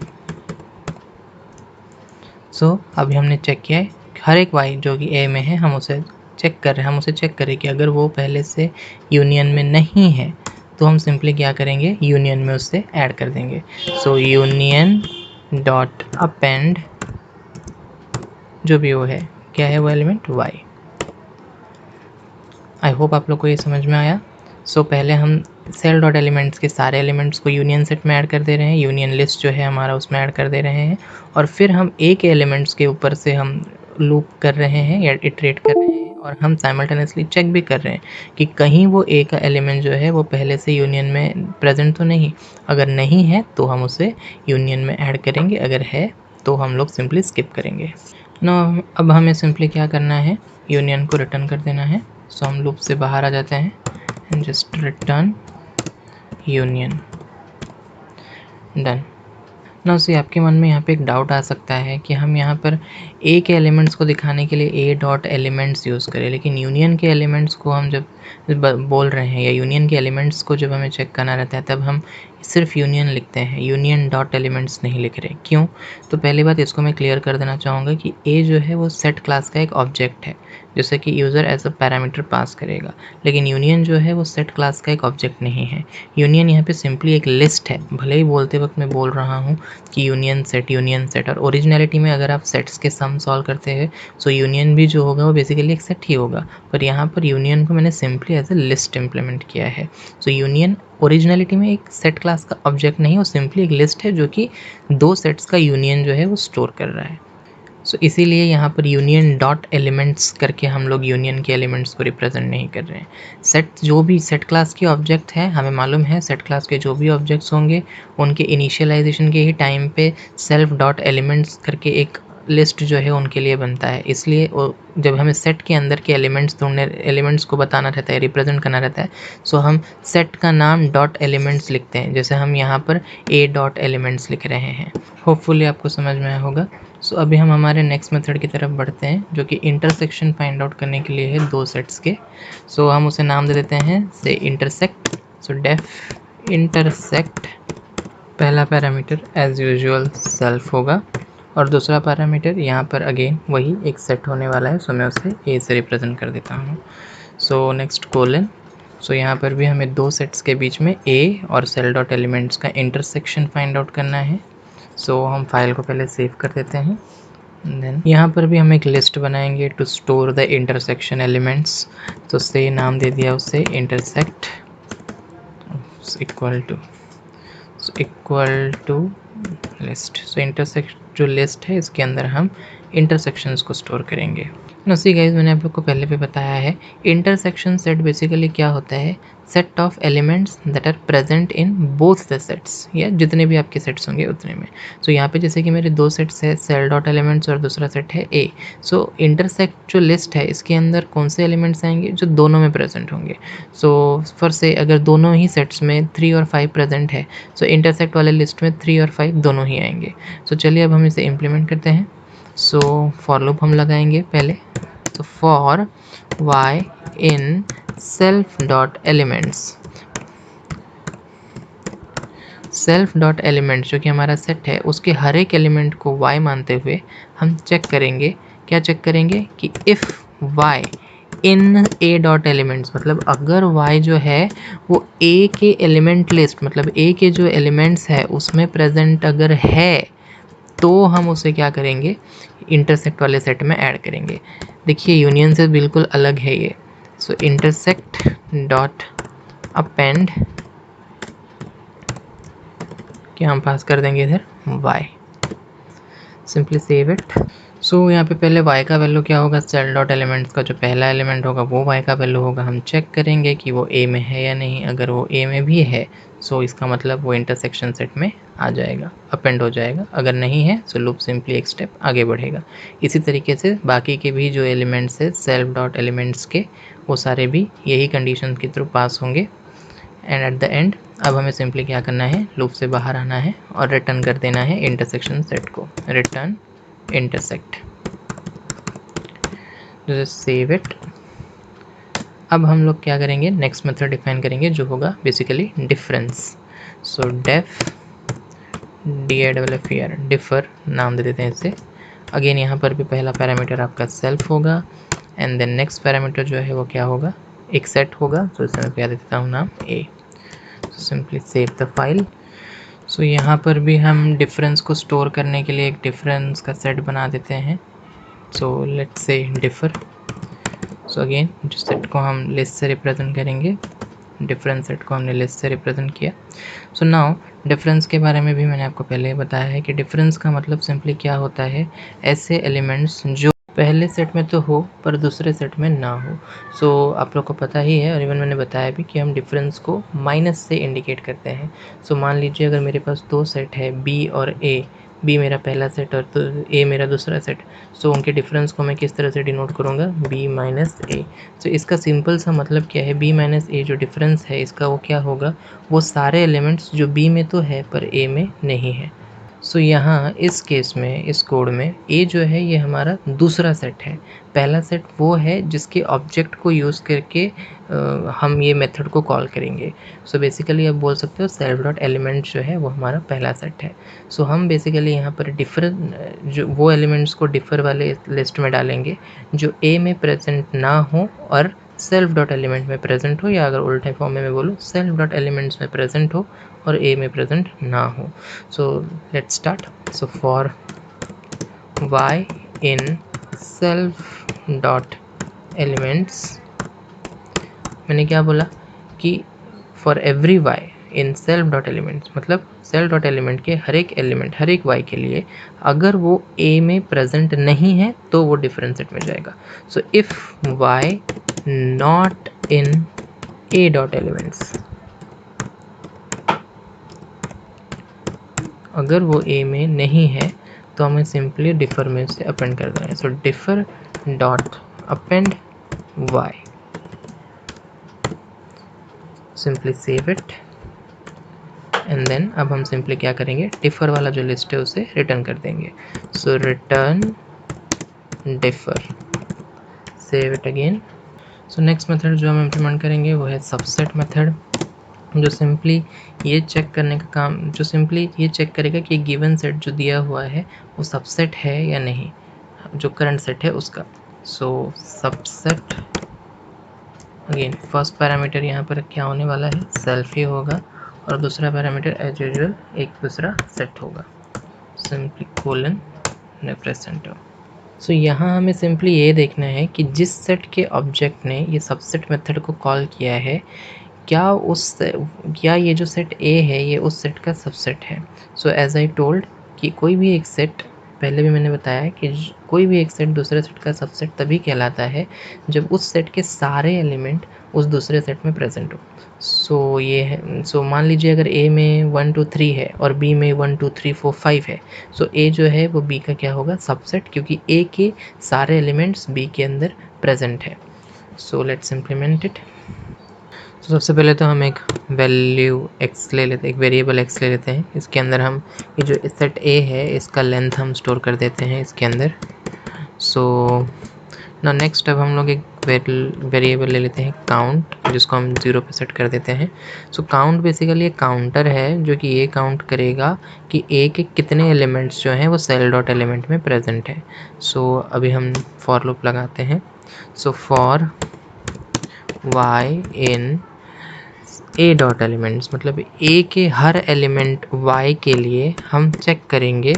अभी हमने चेक किया है हर एक y जो कि a में है, हम उसे चेक कर रहे हैं, हम उसे चेक करें कि अगर वो पहले से यूनियन में नहीं है तो हम सिंपली क्या करेंगे, यूनियन में उससे ऐड कर देंगे। यूनियन डॉट अपेंड, जो भी वो है, क्या है वो एलिमेंट, y। आई होप आप लोग को ये समझ में आया। पहले हम सेल डॉट एलिमेंट्स के सारे एलिमेंट्स को यूनियन सेट में ऐड कर दे रहे हैं, यूनियन लिस्ट जो है हमारा उसमें ऐड कर दे रहे हैं, और फिर हम एक एलिमेंट्स के ऊपर से हम लूप कर रहे हैं या इटरेट कर रहे हैं, और हम साइमल्टेनियसली चेक भी कर रहे हैं कि कहीं वो ए का एलिमेंट जो है वो पहले से यूनियन में प्रेजेंट तो नहीं। अगर नहीं है तो हम उसे यूनियन में ऐड करेंगे, अगर है तो हम लोग सिंपली स्किप करेंगे। ना अब हमें सिंपली क्या करना है, यूनियन को रिटर्न कर देना है। सो हम लूप से बाहर आ जाते हैं and just return union, done. ना सी आपके मन में यहाँ पे एक डाउट आ सकता है कि हम यहाँ पर ए के एलिमेंट्स को दिखाने के लिए ए डॉट एलिमेंट्स यूज़ करें, लेकिन यूनियन के एलिमेंट्स को हम जब बोल रहे हैं या यूनियन के एलिमेंट्स को जब हमें चेक करना रहता है तब हम सिर्फ यूनियन लिखते हैं, यूनियन डॉट एलिमेंट्स नहीं लिख रहे। क्यों? तो पहली बात इसको मैं क्लियर कर देना चाहूँगा कि ए जो है वो सेट क्लास का एक ऑब्जेक्ट है, जैसे कि user as a parameter pass करेगा, लेकिन यूनियन जो है वो सेट क्लास का एक ऑब्जेक्ट नहीं है। यूनियन यहाँ पे सिंपली एक लिस्ट है। भले ही बोलते वक्त मैं बोल रहा हूँ कि यूनियन सेट, और ओरिजिनलिटी में अगर आप सेट्स के सम सॉल्व करते हैं सो यूनियन भी जो होगा वो बेसिकली एक सेट ही होगा, पर यहाँ पर यूनियन को मैंने simply as a list implement किया है। सो यूनियन ओरिजिनलिटी में एक सेट क्लास का ऑब्जेक्ट नहीं है, वो सिंपली एक लिस्ट है जो कि दो सेट्स का यूनियन जो है वो स्टोर कर रहा है। सो इसीलिए यहाँ पर यूनियन डॉट एलिमेंट्स करके हम लोग यूनियन के एलिमेंट्स को रिप्रेजेंट नहीं कर रहे हैं। सेट जो भी सेट क्लास के ऑब्जेक्ट है, हमें मालूम है सेट क्लास के जो भी ऑब्जेक्ट्स होंगे उनके इनिशियलाइजेशन के ही टाइम पे सेल्फ डॉट एलिमेंट्स करके एक लिस्ट जो है उनके लिए बनता है। इसलिए जब हमें सेट के अंदर के एलिमेंट्स को बताना रहता है, रिप्रेजेंट करना रहता है, सो हम सेट का नाम डॉट एलिमेंट्स लिखते हैं, जैसे हम यहाँ पर ए डॉट एलिमेंट्स लिख रहे हैं। होपफुली आपको समझ में आया होगा। सो अभी हम हमारे नेक्स्ट मेथड की तरफ बढ़ते हैं जो कि इंटरसेक्शन फाइंड आउट करने के लिए है दो सेट्स के। सो हम उसे नाम दे देते हैं से इंटरसेक्ट। सो डेफ इंटरसेक्ट, पहला पैरामीटर एज यूजुअल सेल्फ होगा और दूसरा पैरामीटर यहाँ पर अगेन वही एक सेट होने वाला है, सो मैं उसे ए से रिप्रेजेंट कर देता हूँ। So next colon. सो यहाँ पर भी हमें दो सेट्स के बीच में ए और सेल डॉट एलिमेंट्स का इंटरसेक्शन फाइंड आउट करना है। सो हम फाइल को पहले सेव कर देते हैं। देन यहाँ पर भी हम एक लिस्ट बनाएंगे to store the intersection elements. तो से नाम दे दिया उसे intersect equal to list. So intersect जो लिस्ट है इसके अंदर हम इंटरसेक्शंस को स्टोर करेंगे। सी गाइस, मैंने आप लोग को पहले भी बताया है इंटरसेक्शन सेट बेसिकली क्या होता है, set of elements that are present in both the sets, या जितने भी आपके सेट्स होंगे उतने में। सो यहाँ पे जैसे कि मेरे दो सेट्स है सेल डॉट एलिमेंट्स और दूसरा सेट है ए। सो इंटरसेक्ट जो लिस्ट है इसके अंदर कौन से एलिमेंट्स आएंगे, जो दोनों में प्रेजेंट होंगे। सो फॉर से अगर दोनों ही सेट्स में 3 और 5 प्रेजेंट है, सो इंटरसेक्ट वाले लिस्ट में 3 और 5 दोनों ही आएंगे। सो चलिए अब हम इसे इम्प्लीमेंट करते हैं। सो फॉर लूप हम लगाएंगे पहले। तो for y in self dot elements जो कि हमारा सेट है उसके हर एक एलिमेंट को y मानते हुए हम चेक करेंगे। क्या चेक करेंगे कि if y in a dot elements, मतलब अगर y जो है वो a के एलिमेंट लिस्ट, मतलब a के जो एलिमेंट्स है उसमें प्रेजेंट अगर है तो हम उसे क्या करेंगे, इंटरसेक्ट वाले सेट में ऐड करेंगे। देखिए यूनियन से बिल्कुल अलग है ये। सो इंटरसेक्ट डॉट अपेंड क्या हम पास कर देंगे इधर y, simply save it. So यहाँ पे पहले y का वैल्यू क्या होगा, सेल डॉट एलिमेंट्स का जो पहला एलिमेंट होगा वो y का वैल्यू होगा। हम चेक करेंगे कि वो a में है या नहीं। अगर वो a में भी है सो इसका मतलब वो इंटरसेक्शन सेट में आ जाएगा, अपेंड हो जाएगा। अगर नहीं है सो लूप सिंपली एक स्टेप आगे बढ़ेगा। इसी तरीके से बाकी के भी जो एलिमेंट्स है सेल्फ डॉट एलिमेंट्स के, वो सारे भी यही कंडीशन के थ्रू पास होंगे। एंड एट द एंड अब हमें सिंपली क्या करना है, लूप से बाहर आना है और रिटर्न कर देना है इंटरसेक्शन सेट को, रिटर्न इंटरसेक्ट। Save it. अब हम लोग क्या करेंगे, नेक्स्ट मेथड डिफाइन करेंगे जो होगा basically difference. So def differ नाम दे देते हैं इसे। अगेन यहाँ पर भी पहला पैरामीटर आपका सेल्फ होगा एंड देन नेक्स्ट पैरामीटर जो है वो क्या होगा, एक सेट होगा। तो इसे मैं क्या दे देता हूँ नाम a. So simply save the file. So यहाँ पर भी हम डिफरेंस को स्टोर करने के लिए एक डिफरेंस का सेट बना देते हैं। So let's say differ. So again जो सेट को हम लिस्ट से रिप्रेजेंट करेंगे डिफरेंस सेट को हमने लिस्ट से रिप्रेजेंट किया। सो नाउ डिफरेंस के बारे में भी मैंने आपको पहले ही बताया है कि डिफरेंस का मतलब सिंपली क्या होता है, ऐसे एलिमेंट्स जो पहले सेट में तो हो पर दूसरे सेट में ना हो। सो आप लोग को पता ही है और इवन मैंने बताया भी कि हम डिफरेंस को माइनस से इंडिकेट करते हैं। सो मान लीजिए अगर मेरे पास दो सेट है बी और ए, बी मेरा पहला सेट और तो ए मेरा दूसरा सेट, सो उनके डिफरेंस को मैं किस तरह से डिनोट करूँगा, बी माइनस ए। सो इसका सिंपल सा मतलब क्या है, बी माइनस ए जो डिफरेंस है इसका वो क्या होगा, वो सारे एलिमेंट्स जो बी में तो है पर ए में नहीं है। सो यहाँ इस केस में, इस कोड में ए जो है ये हमारा दूसरा सेट है, पहला सेट वो है जिसके ऑब्जेक्ट को यूज़ करके हम ये मेथड को कॉल करेंगे। सो बेसिकली आप बोल सकते हो सेल्फ डॉट एलिमेंट जो है वो हमारा पहला सेट है। सो हम बेसिकली यहाँ पर डिफर जो वो एलिमेंट्स को डिफर वाले लिस्ट में डालेंगे जो ए में प्रेजेंट ना हो और सेल्फ डॉट एलिमेंट में प्रेजेंट हो, या अगर उल्टे फॉर्म में मैं बोलूँ सेल्फ डॉट एलिमेंट्स में प्रेजेंट हो और ए में प्रेजेंट ना हो। सो let's start. So for y in self dot elements, मैंने क्या बोला कि for every y in self dot elements, मतलब सेल्फ डॉट एलिमेंट के हर एक एलिमेंट, हर एक y के लिए अगर वो a में प्रेजेंट नहीं है तो वो डिफरेंस सेट में जाएगा। So if y not in a dot elements, अगर वो a में नहीं है तो हमें सिंपली डिफर में से अपेंड कर देना है। So differ dot append y, simply save it and then अब हम सिंपली क्या करेंगे, डिफर वाला जो लिस्ट है उसे रिटर्न कर देंगे। So return differ, save it again. So next method जो हम इम्प्लीमेंट करेंगे वो है सबसेट मेथड, जो सिंपली ये चेक करने का काम, जो सिंपली ये चेक करेगा कि गिवन सेट जो दिया हुआ है वो सबसेट है या नहीं, जो करंट सेट है उसका। सो सबसेट, अगेन फर्स्ट पैरामीटर यहाँ पर क्या होने वाला है, सेल्फ ही होगा, और दूसरा पैरामीटर एज यूजुअल एक दूसरा सेट होगा, सिंपली कोलन प्रेस एंटर। सो यहाँ हमें सिंपली ये देखना है कि जिस सेट के ऑब्जेक्ट ने ये सबसेट मेथड को कॉल किया है, क्या ये जो सेट ए है ये उस सेट का सबसेट है। सो एज आई टोल्ड कि कोई भी एक सेट, पहले भी मैंने बताया कि कोई भी एक सेट दूसरे सेट का सबसेट तभी कहलाता है जब उस सेट के सारे एलिमेंट उस दूसरे सेट में प्रेजेंट हो। सो ये है, सो मान लीजिए अगर ए में 1 2 3 है और बी में 1 2 3 4 5 है, सो ए जो है वो बी का क्या होगा, सबसेट, क्योंकि ए के सारे एलिमेंट्स बी के अंदर प्रेजेंट है। So let's implement it. तो सबसे पहले तो हम एक वैल्यू x ले लेते हैं, एक वेरिएबल x ले लेते हैं। इसके अंदर हम ये जो सेट a है इसका लेंथ हम स्टोर कर देते हैं इसके अंदर। सो ना नेक्स्ट अब हम लोग एक वेरिएबल ले लेते हैं काउंट, जिसको हम 0 पे सेट कर देते हैं। सो काउंट बेसिकली एक काउंटर है जो कि ये काउंट करेगा कि a के कितने एलिमेंट्स जो हैं वो सेल डॉट एलिमेंट में प्रेजेंट है। सो अभी हम फॉर लूप लगाते हैं। So for y in A dot elements, मतलब ए के हर एलिमेंट y के लिए हम चेक करेंगे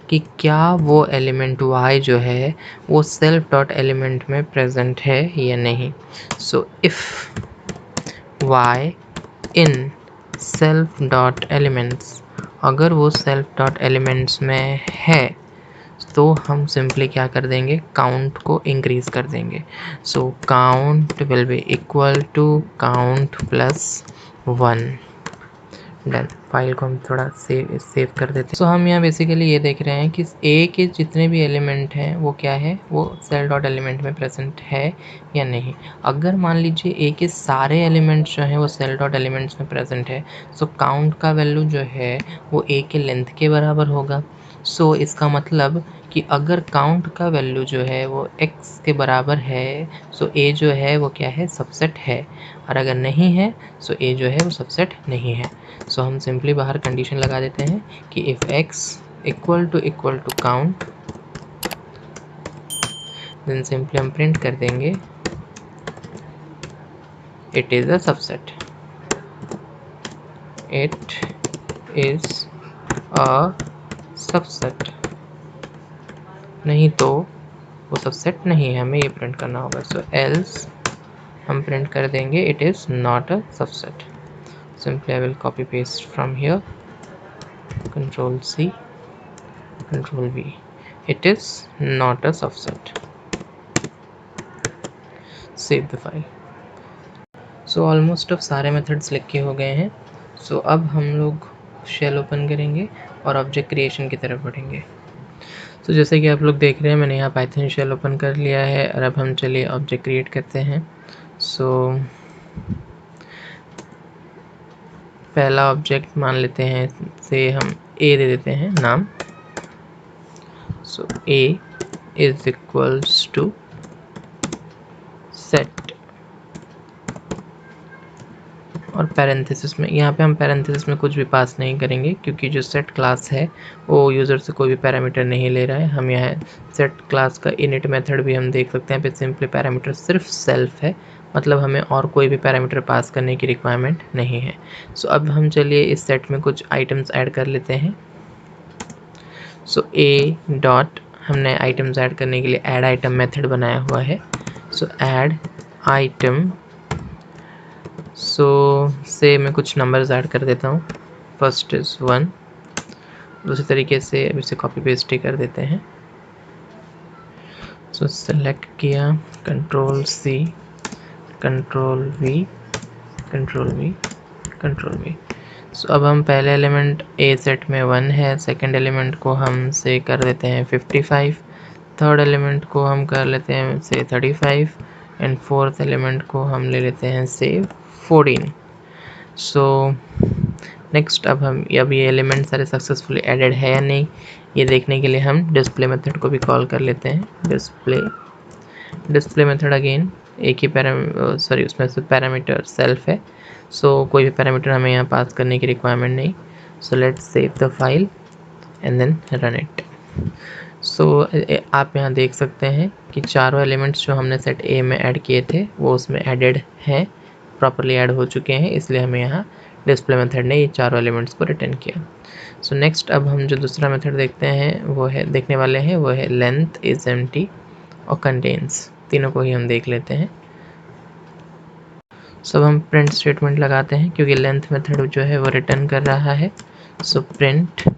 कि क्या वो एलिमेंट y जो है वो सेल्फ डॉट एलिमेंट में प्रेजेंट है या नहीं। So if y in self dot elements, अगर वो सेल्फ डॉट एलिमेंट्स में है तो हम सिंपली क्या कर देंगे, काउंट को इंक्रीज कर देंगे। So count will be equal to count plus 1। Done, file को हम थोड़ा सेव कर देते हैं। सो हम यहाँ बेसिकली ये देख रहे हैं कि ए के जितने भी एलिमेंट हैं वो क्या है, वो सेल डॉट एलिमेंट में प्रेजेंट है या नहीं। अगर मान लीजिए ए के सारे एलिमेंट्स जो हैं वो सेल डॉट एलिमेंट्स में प्रेजेंट है, सो काउंट का वैल्यू जो है वो ए के लेंथ के बराबर होगा। सो इसका मतलब कि अगर काउंट का वैल्यू जो है वो x के बराबर है, सो a जो है वो क्या है, सबसेट है, और अगर नहीं है सो a जो है वो सबसेट नहीं है। सो हम सिंपली बाहर कंडीशन लगा देते हैं कि if x equal to count, then simply हम प्रिंट कर देंगे it is a subset, it is a subset, नहीं तो वो सबसेट नहीं है, हमें ये प्रिंट करना होगा। सो एल्स हम प्रिंट कर देंगे it is not a subset. Simply I will copy paste from here, Control C, Control V. It is not a subset. Save the file. So almost अब सारे methods लिखे हो गए हैं. So अब हम लोग shell open करेंगे और object creation की तरफ बढ़ेंगे. तो जैसे कि आप लोग देख रहे हैं मैंने यहाँ Python shell open कर लिया है और अब हम चलिए object create करते हैं. So पहला ऑब्जेक्ट मान लेते हैं से हम a दे देते हैं नाम. So a is equals to set और पैरेंथेसिस में, यहाँ पे हम पैरेंथेसिस में कुछ भी पास नहीं करेंगे क्योंकि जो सेट क्लास है वो यूज़र से कोई भी पैरामीटर नहीं ले रहा है. हम यहाँ सेट क्लास का इनिट मेथड भी हम देख सकते हैं. पे सिंपली पैरामीटर सिर्फ सेल्फ है, मतलब हमें और कोई भी पैरामीटर पास करने की रिक्वायरमेंट नहीं है. सो अब हम चलिए इस सेट में कुछ आइटम्स ऐड कर लेते हैं. सो ए डॉट हमने आइटम्स ऐड करने के लिए ऐड आइटम मेथड बनाया हुआ है. सो ऐड आइटम. सो से मैं कुछ नंबर्स ऐड कर देता हूँ. First is 1. दूसरे तरीके से अब इसे कॉपी पेस्ट ही कर देते हैं. सो सेलेक्ट किया, control C, control V, control V, control V. So अब हम पहले एलिमेंट ए सेट में 1 है, सेकंड एलिमेंट को हम से कर देते हैं 55, थर्ड एलिमेंट को हम कर लेते हैं से 35 एंड फोर्थ एलिमेंट को हम ले लेते हैं से 14. सो नेक्स्ट अब ये एलिमेंट सारे सक्सेसफुली एडेड है या नहीं ये देखने के लिए हम डिस्प्ले मेथड को भी कॉल कर लेते हैं. डिस्प्ले मेथड अगेन एक ही उसमें से पैरामीटर सेल्फ है. सो कोई भी पैरामीटर हमें यहाँ पास करने की रिक्वायरमेंट नहीं. So let's save the file and then run it. So आप यहाँ देख सकते हैं कि चारों एलिमेंट्स जो हमने सेट ए में ऐड किए थे वो उसमें एडेड हैं, प्रॉपरली ऐड हो चुके हैं, इसलिए हमें यहाँ डिस्प्ले मेथड ने ये चारों एलिमेंट्स को रिटर्न किया. सो नेक्स्ट अब हम जो दूसरा मेथड देखने वाले हैं वो है लेंथ इज एम्प्टी और कंटेन्स. तीनों को ही हम देख लेते हैं. सो हम प्रिंट स्टेटमेंट लगाते हैं क्योंकि लेंथ मेथड जो है वो रिटर्न कर रहा है. So print.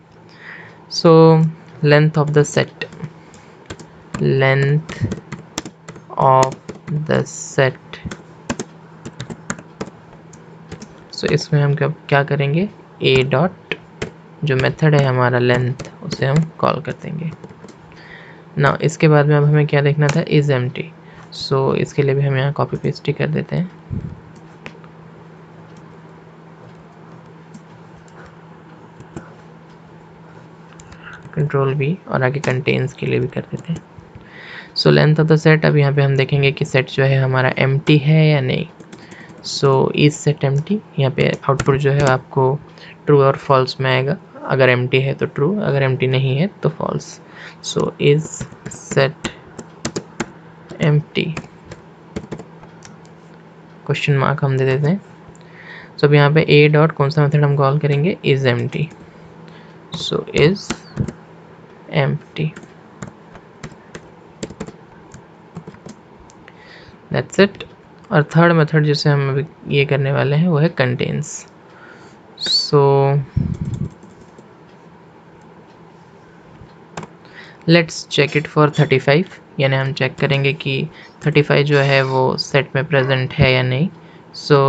So length of the set, length of the set. So इसमें हम क्या करेंगे, ए डॉट जो मेथड है हमारा लेंथ उसे हम कॉल कर देंगे. ना इसके बाद में अब हमें क्या देखना था, इज एम्प्टी. सो इसके लिए भी हम यहाँ कॉपी पेस्ट ही कर देते हैं. कंट्रोल वी और आगे कंटेन्स के लिए भी कर देते हैं. सो लेंथ ऑफ द सेट, अब यहाँ पे हम देखेंगे कि सेट जो है हमारा एम्प्टी है या नहीं. सो इज सेट एम्प्टी. यहाँ पे आउटपुट जो है आपको ट्रू और फॉल्स में आएगा. अगर एम्प्टी है तो ट्रू, अगर एम्प्टी नहीं है तो false. So is set empty question mark हम दे देते हैं. सो अब यहाँ पे ए डॉट कौन सा मेथड हम कॉल करेंगे, is empty. So is empty. That's it. और थर्ड मेथड जिसे हम अभी ये करने वाले हैं वो है contains. So let's check it for 35, यानी हम चेक करेंगे कि 35 जो है वो सेट में प्रेजेंट है या नहीं. सो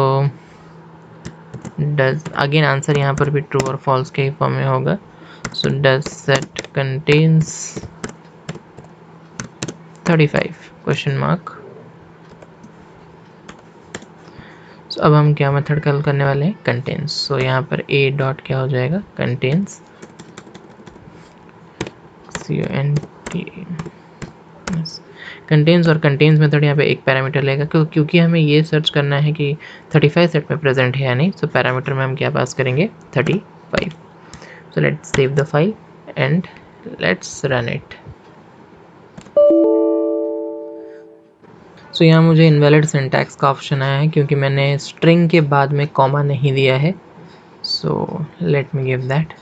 डज, अगेन आंसर यहाँ पर भी ट्रू और फॉल्स के ही फॉर्म में होगा. So does set contains 35 question mark. So अब हम क्या मेथड कॉल करने वाले हैं, कंटेन्स. सो यहाँ पर ए डॉट क्या हो जाएगा, कंटेन्स, कंटेन्स. और कंटेन्स मेथड यहाँ पे एक पैरामीटर लेगा क्योंकि हमें ये सर्च करना है कि 35 सेट में प्रेजेंट है या नहीं. सो पैरामीटर में हम क्या पास करेंगे, 35. So let's save the file and let's run it. So यहाँ मुझे इनवैलिड सिंटैक्स का ऑप्शन आया है क्योंकि मैंने स्ट्रिंग के बाद में कॉमा नहीं दिया है. So let me give that.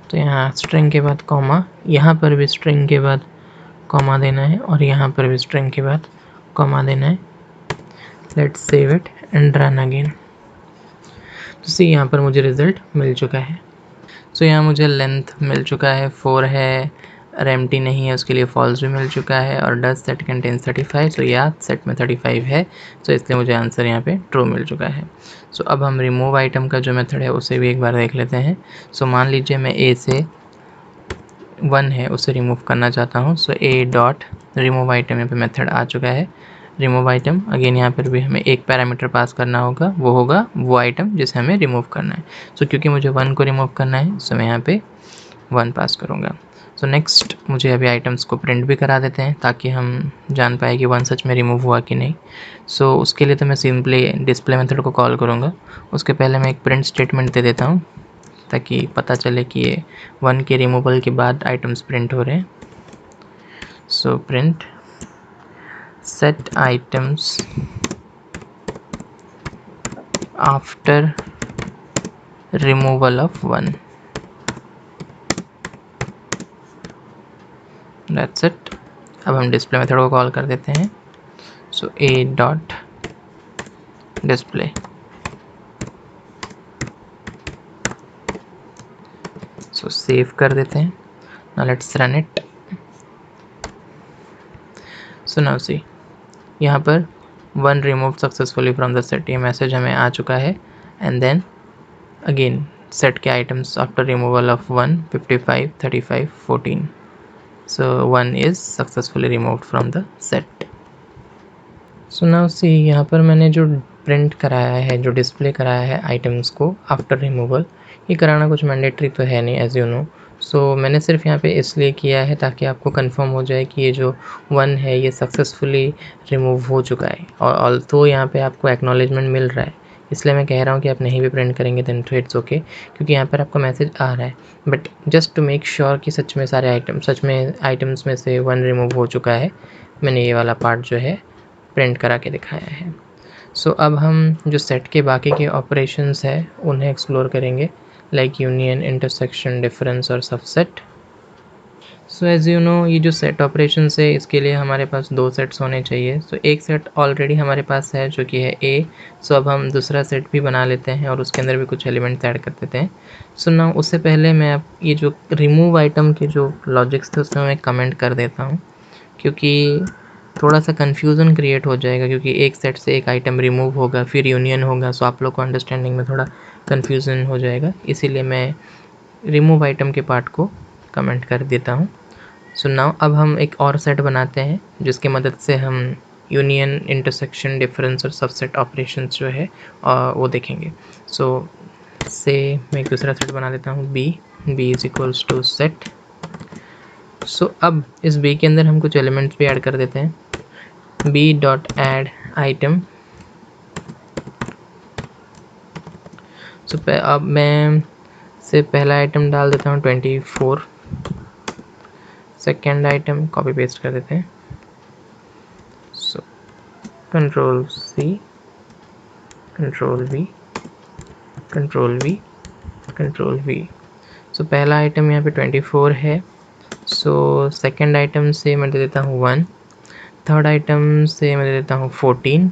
तो यहाँ स्ट्रिंग के बाद कॉमा, यहाँ पर भी स्ट्रिंग के बाद कॉमा देना है और यहाँ पर भी स्ट्रिंग के बाद कॉमा देना है. Let's save it and run again. तो सी यहाँ पर मुझे रिजल्ट मिल चुका है। सो यहाँ मुझे लेंथ मिल चुका है 4 है, और एम्प्टी नहीं है उसके लिए फॉल्स भी मिल चुका है, और डज सेट कंटेन्स 35। सो या सेट में 35 है, सो इसलिए मुझे आंसर यहाँ पे ट्रू मिल चुका है। सो अब हम रिमूव आइटम का जो मेथड है उसे भी एक बार देख लेते हैं। सो मान लीजिए मैं ए से 1 है उसे रिमूव करना चाहता हूँ। सो ए डॉट रिमूव आइटम यहाँ पे मेथड आ चुका है। रिमूव आइटम अगेन यहाँ पर भी हमें एक पैरामीटर पास करना होगा, वो होगा वो आइटम जिसे हमें रिमूव करना है। सो क्योंकि मुझे 1 को रिमूव करना है, सो मैं यहाँ पे 1 पास करूँगा। सो नेक्स्ट मुझे अभी आइटम्स को प्रिंट भी करा देते हैं ताकि हम जान पाए कि 1 सच में रिमूव हुआ कि नहीं। सो उसके लिए तो मैं सिंपली डिस्प्ले मेथड को कॉल करूँगा। उसके पहले मैं एक प्रिंट स्टेटमेंट दे देता हूँ ताकि पता चले कि ये 1 के रिमूवल के बाद आइटम्स प्रिंट हो रहे हैं। So print set items after removal of 1। That's it. अब हम डिस्प्ले मेथड को कॉल कर देते हैं। सो ए डॉट डिस्प्ले। सो सेव कर देते हैं। Now let's run it. So now see यहाँ पर 1 remove successfully from the set, ये मैसेज हमें आ चुका है। एंड देन अगेन सेट के items after removal of 1 55 35 14। So 1 is successfully removed from the set. So now see यहाँ पर मैंने जो प्रिंट कराया है, जो डिस्प्ले कराया है आइटम्स को आफ्टर रिमूवल, ये कराना कुछ मैंडेटरी तो है नहीं एज यू नो। सो मैंने सिर्फ यहाँ पे इसलिए किया है ताकि आपको कंफर्म हो जाए कि ये जो 1 है ये सक्सेसफुली रिमूव हो चुका है। और ऑल्थो यहाँ पे आपको एक्नॉलेजमेंट मिल रहा है, इसलिए मैं कह रहा हूँ कि आप नहीं भी प्रिंट करेंगे देन तो इट्स ओके, क्योंकि यहाँ पर आपका मैसेज आ रहा है। But just to make sure कि सच में आइटम्स में से 1 रिमूव हो चुका है, मैंने ये वाला पार्ट जो है प्रिंट करा के दिखाया है। सो अब हम जो सेट के बाकी के ऑपरेशंस है उन्हें एक्सप्लोर करेंगे, लाइक यूनियन, इंटरसेक्शन, डिफरेंस और subset. So as you know ये जो सेट ऑपरेशंस है इसके लिए हमारे पास 2 सेट्स होने चाहिए। सो एक सेट ऑलरेडी हमारे पास है जो कि है ए। सो अब हम दूसरा सेट भी बना लेते हैं और उसके अंदर भी कुछ एलिमेंट्स ऐड कर देते हैं। सो ना उससे पहले मैं अब ये जो रिमूव आइटम के जो लॉजिक्स थे उसमें मैं कमेंट कर देता हूँ, क्योंकि थोड़ा सा कन्फ्यूज़न क्रिएट हो जाएगा, क्योंकि एक सेट से एक आइटम रिमूव होगा फिर यूनियन होगा। सो आप लोग को अंडरस्टैंडिंग में थोड़ा कन्फ्यूज़न हो जाएगा, इसीलिए मैं रिमूव आइटम के पार्ट को कमेंट कर देता हूँ। सो नाउ अब हम एक और सेट बनाते हैं जिसकी मदद से हम यूनियन, इंटरसेक्शन, डिफरेंस और सबसेट ऑपरेशंस जो है वो देखेंगे। सो से मैं एक दूसरा सेट बना देता हूँ b is equals to set. So अब इस बी के अंदर हम कुछ एलिमेंट्स भी ऐड कर देते हैं। B dot add item. So अब मैं से पहला आइटम डाल देता हूँ 24। सेकेंड आइटम कॉपी पेस्ट कर देते हैं। So control C, control V, control V, control V. So पहला आइटम यहाँ पे 24 है। सो सेकेंड आइटम से मैं दे देता हूँ 1, थर्ड आइटम से मैं दे देता हूँ 14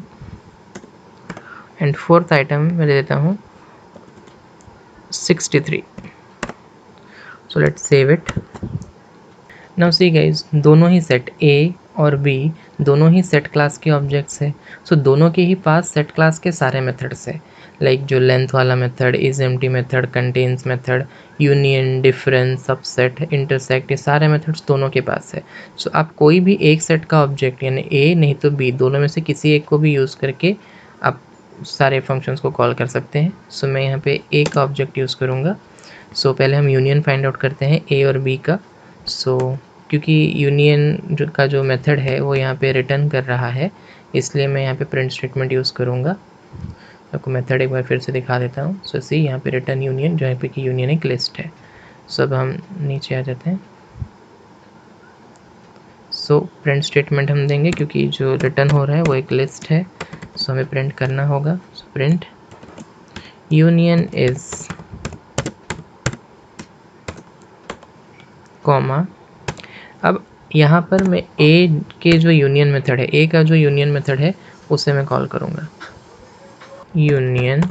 एंड फोर्थ आइटम मैं दे देता हूँ 63। सो let's save it. Now see guys, दोनों ही सेट ए और बी दोनों ही सेट क्लास के ऑब्जेक्ट्स है। सो दोनों के ही पास सेट क्लास के सारे मेथड्स है, लाइक जो लेंथ वाला method, is empty method, contains method, union, difference, subset, intersect, ये सारे मेथड्स दोनों के पास है। सो आप कोई भी एक सेट का ऑब्जेक्ट यानी ए नहीं तो बी, दोनों में से किसी एक को भी यूज़ करके आप सारे फंक्शंस को कॉल कर सकते हैं। सो मैं यहाँ पे ए का ऑब्जेक्ट यूज़ करूँगा। सो पहले हम यूनियन फाइंड आउट करते हैं ए और बी का। सो क्योंकि यूनियन का जो मेथड है वो यहाँ पे रिटर्न कर रहा है, इसलिए मैं यहाँ पे प्रिंट स्टेटमेंट यूज़ करूँगा। आपको मेथड एक बार फिर से दिखा देता हूँ। सो सी यहाँ पे रिटर्न यूनियन, जहाँ पे कि यूनियन एक लिस्ट है। सो अब हम नीचे आ जाते हैं। सो प्रिंट स्टेटमेंट हम देंगे क्योंकि जो रिटर्न हो रहा है वो एक लिस्ट है, सो हमें प्रिंट करना होगा। So print union is comma. अब यहाँ पर मैं ए के जो यूनियन मेथड है, ए का जो यूनियन मेथड है उसे मैं कॉल करूँगा। यूनियन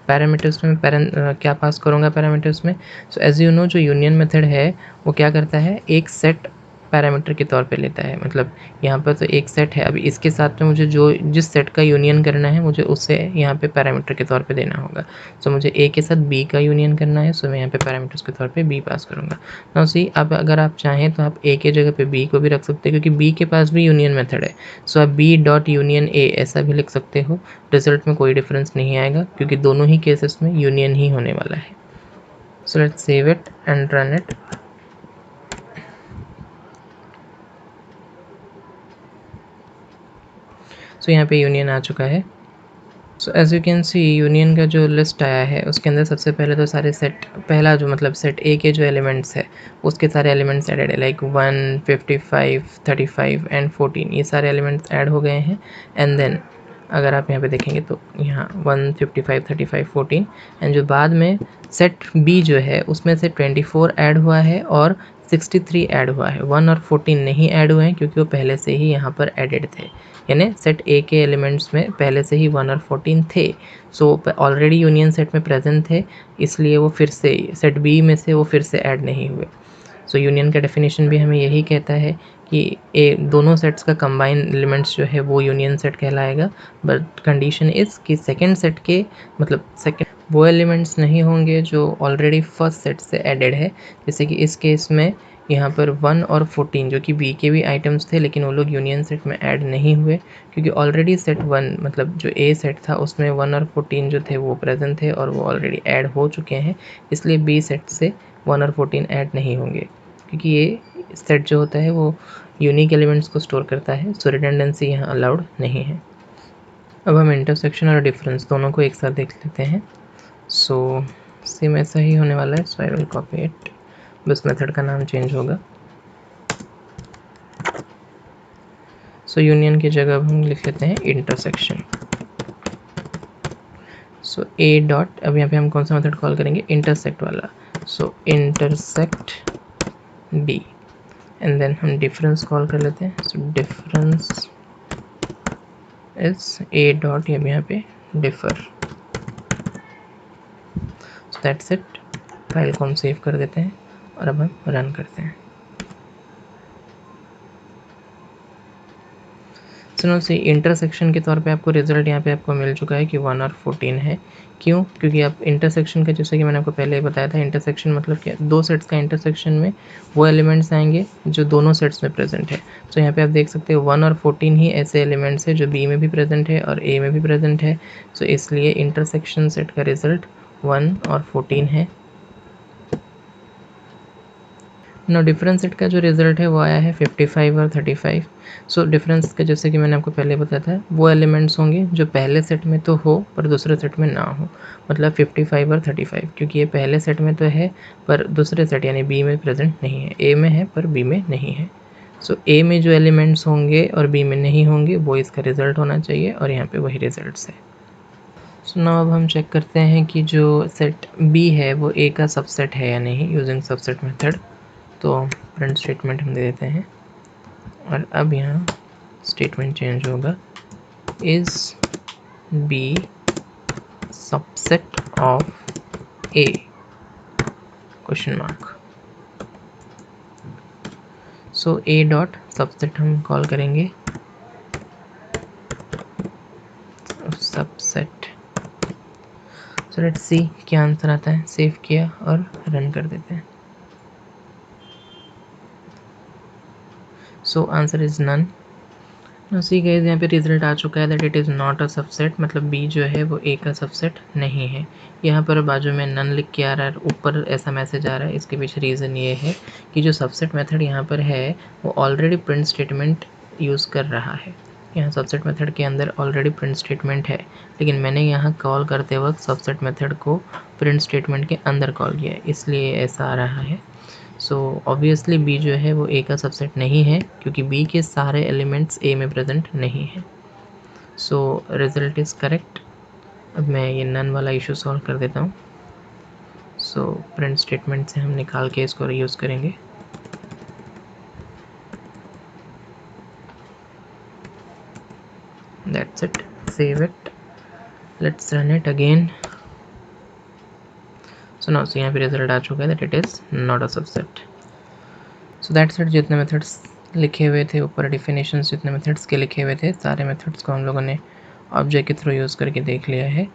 पैरामीटर्स में क्या पास करूँगा पैरामीटर्स में? सो एज़ यू नो जो यूनियन मेथड है वो क्या करता है, एक सेट पैरामीटर के तौर पे लेता है। मतलब यहाँ पर तो एक सेट है, अभी इसके साथ में मुझे जिस सेट का यूनियन करना है मुझे उसे यहाँ पे पैरामीटर के तौर पे देना होगा। सो मुझे ए के साथ बी का यूनियन करना है, सो मैं यहाँ पे पैरामीटर्स के तौर पे बी पास करूँगा। नाउ सी, अब अगर आप चाहें तो आप ए के जगह पे बी को भी रख सकते हैं, क्योंकि बी के पास भी यूनियन मेथड है। सो आप बी डॉट यूनियन ए ऐसा भी लिख सकते हो। रिजल्ट में कोई डिफरेंस नहीं आएगा, क्योंकि दोनों ही केसेस में यूनियन ही होने वाला है। So let's save it and run it. So यहाँ पे यूनियन आ चुका है। So as you can see union का जो लिस्ट आया है उसके अंदर सबसे पहले तो सारे सेट, पहला जो मतलब सेट ए के जो एलिमेंट्स है उसके सारे एलिमेंट्स एडेड है, लाइक 1, 55, 35 एंड 14, ये सारे एलिमेंट्स ऐड हो गए हैं। एंड देन अगर आप यहाँ पे देखेंगे तो यहाँ 1, 55, 35, 14 एंड जो बाद में सेट बी जो है उसमें से 24 ऐड हुआ है और 63 ऐड हुआ है। 1 और 14 नहीं ऐड हुए हैं क्योंकि वो पहले से ही यहाँ पर एडेड थे, यानी सेट ए के एलिमेंट्स में पहले से ही 1 और 14 थे। सो ऑलरेडी यूनियन सेट में प्रेजेंट थे, इसलिए वो फिर से सेट बी में से वो फिर से ऐड नहीं हुए। सो यूनियन का डेफिनेशन भी हमें यही कहता है कि दोनों सेट्स का कंबाइन एलिमेंट्स जो है वो यूनियन सेट कहलाएगा। बट कंडीशन इज़ कि सेकेंड सेट के मतलब सेकेंड वो एलिमेंट्स नहीं होंगे जो ऑलरेडी फर्स्ट सेट से एडेड है। जैसे कि इस केस में यहाँ पर 1 और 14 जो कि बी के भी आइटम्स थे, लेकिन वो लोग यूनियन सेट में ऐड नहीं हुए, क्योंकि ऑलरेडी सेट 1 मतलब जो ए सेट था उसमें 1 और 14 जो थे वो प्रेजेंट थे और वो ऑलरेडी ऐड हो चुके हैं। इसलिए बी सेट से 1 और 14 ऐड नहीं होंगे, क्योंकि ये सेट जो होता है वो यूनिक एलिमेंट्स को स्टोर करता है। सो रिडंडेंसी यहाँ अलाउड नहीं है। अब हम इंटरसेक्शन और डिफरेंस दोनों को एक साथ देख लेते हैं। सो सेम ऐसा ही होने वाला है। सो आई विल कॉपी इट, बस मेथड का नाम चेंज होगा। सो यूनियन की जगह अब हम लिख लेते हैं इंटरसेक्शन। सो ए डॉट, अब यहाँ पे हम कौन सा मेथड कॉल करेंगे, इंटरसेक्ट वाला। सो इंटरसेक्ट बी एंड देन हम डिफरेंस कॉल कर लेते हैं। So difference is a dot, ये यहाँ पे differ. So that's it. File को हम सेव कर देते हैं और अब हम रन करते हैं। सुनो सी, इंटरसेक्शन के तौर पे आपको रिजल्ट यहाँ पे आपको मिल चुका है कि 1 और 14 है। क्यों? क्योंकि आप इंटरसेक्शन का, जैसे कि मैंने आपको पहले ही बताया था, इंटरसेक्शन मतलब क्या, दो सेट्स का इंटरसेक्शन में वो एलिमेंट्स आएंगे जो दोनों सेट्स में प्रेजेंट है। तो यहाँ पे आप देख सकते हो 1 और 14 ही ऐसे एलिमेंट्स है जो बी में भी प्रेजेंट है और ए में भी प्रेजेंट है। सो इसलिए इंटरसेक्शन सेट का रिजल्ट 1 और 14 है। नो डिफरेंस सेट का जो रिजल्ट है वो आया है 55 और 35। सो डिफरेंस का, जैसे कि मैंने आपको पहले बताया था, वो एलिमेंट्स होंगे जो पहले सेट में तो हो पर दूसरे सेट में ना हो। मतलब 55 और 35, क्योंकि ये पहले सेट में तो है पर दूसरे सेट यानी बी में प्रेजेंट नहीं है। ए में है पर बी में नहीं है। सो ए में जो एलिमेंट्स होंगे और बी में नहीं होंगे वो इसका रिजल्ट होना चाहिए, और यहाँ पे वही रिजल्ट्स है। सो नाउ अब हम चेक करते हैं कि जो सेट बी है वो ए का सबसेट है या नहीं, यूजिंग सबसेट मेथड। तो प्रिंट स्टेटमेंट हम दे देते हैं और अब यहाँ स्टेटमेंट चेंज होगा, is B subset of A question mark. So A dot subset हम कॉल करेंगे, सबसेट। सो लेट्स सी क्या आंसर आता है। सेव किया और रन कर देते हैं। So answer is none. See guys, यहाँ पे रिजल्ट आ चुका है that it is not a subset, मतलब बी जो है वो ए का सबसेट नहीं है। यहाँ पर बाजू में नन लिख के आ रहा है, ऊपर ऐसा मैसेज आ रहा है। इसके पीछे रीज़न ये है कि जो सबसेट मेथड यहाँ पर है वो ऑलरेडी प्रिंट स्टेटमेंट यूज़ कर रहा है। यहाँ सबसेट मेथड के अंदर ऑलरेडी प्रिंट स्टेटमेंट है, लेकिन मैंने यहाँ कॉल करते वक्त सबसेट मेथड को प्रिंट स्टेटमेंट के अंदर कॉल किया है, इसलिए ऐसा आ रहा है। सो ऑब्वियसली बी जो है वो ए का सबसेट नहीं है, क्योंकि बी के सारे एलिमेंट्स ए में प्रेजेंट नहीं है। So result is correct. अब मैं ये नन वाला इशू सॉल्व कर देता हूँ। सो प्रिंट स्टेटमेंट से हम निकाल के इसको रीयूज़ करेंगे। save it, let's run it again. So now see यहाँ पे रिजल्ट आ चुका है that it is not a subset. So that's it. जितने मेथड्स लिखे हुए थे ऊपर डिफिनेशंस जितने मेथड्स के लिखे हुए थे सारे मेथड्स को हम लोगों ने ऑब्जेक्ट के थ्रू यूज़ करके देख लिया है.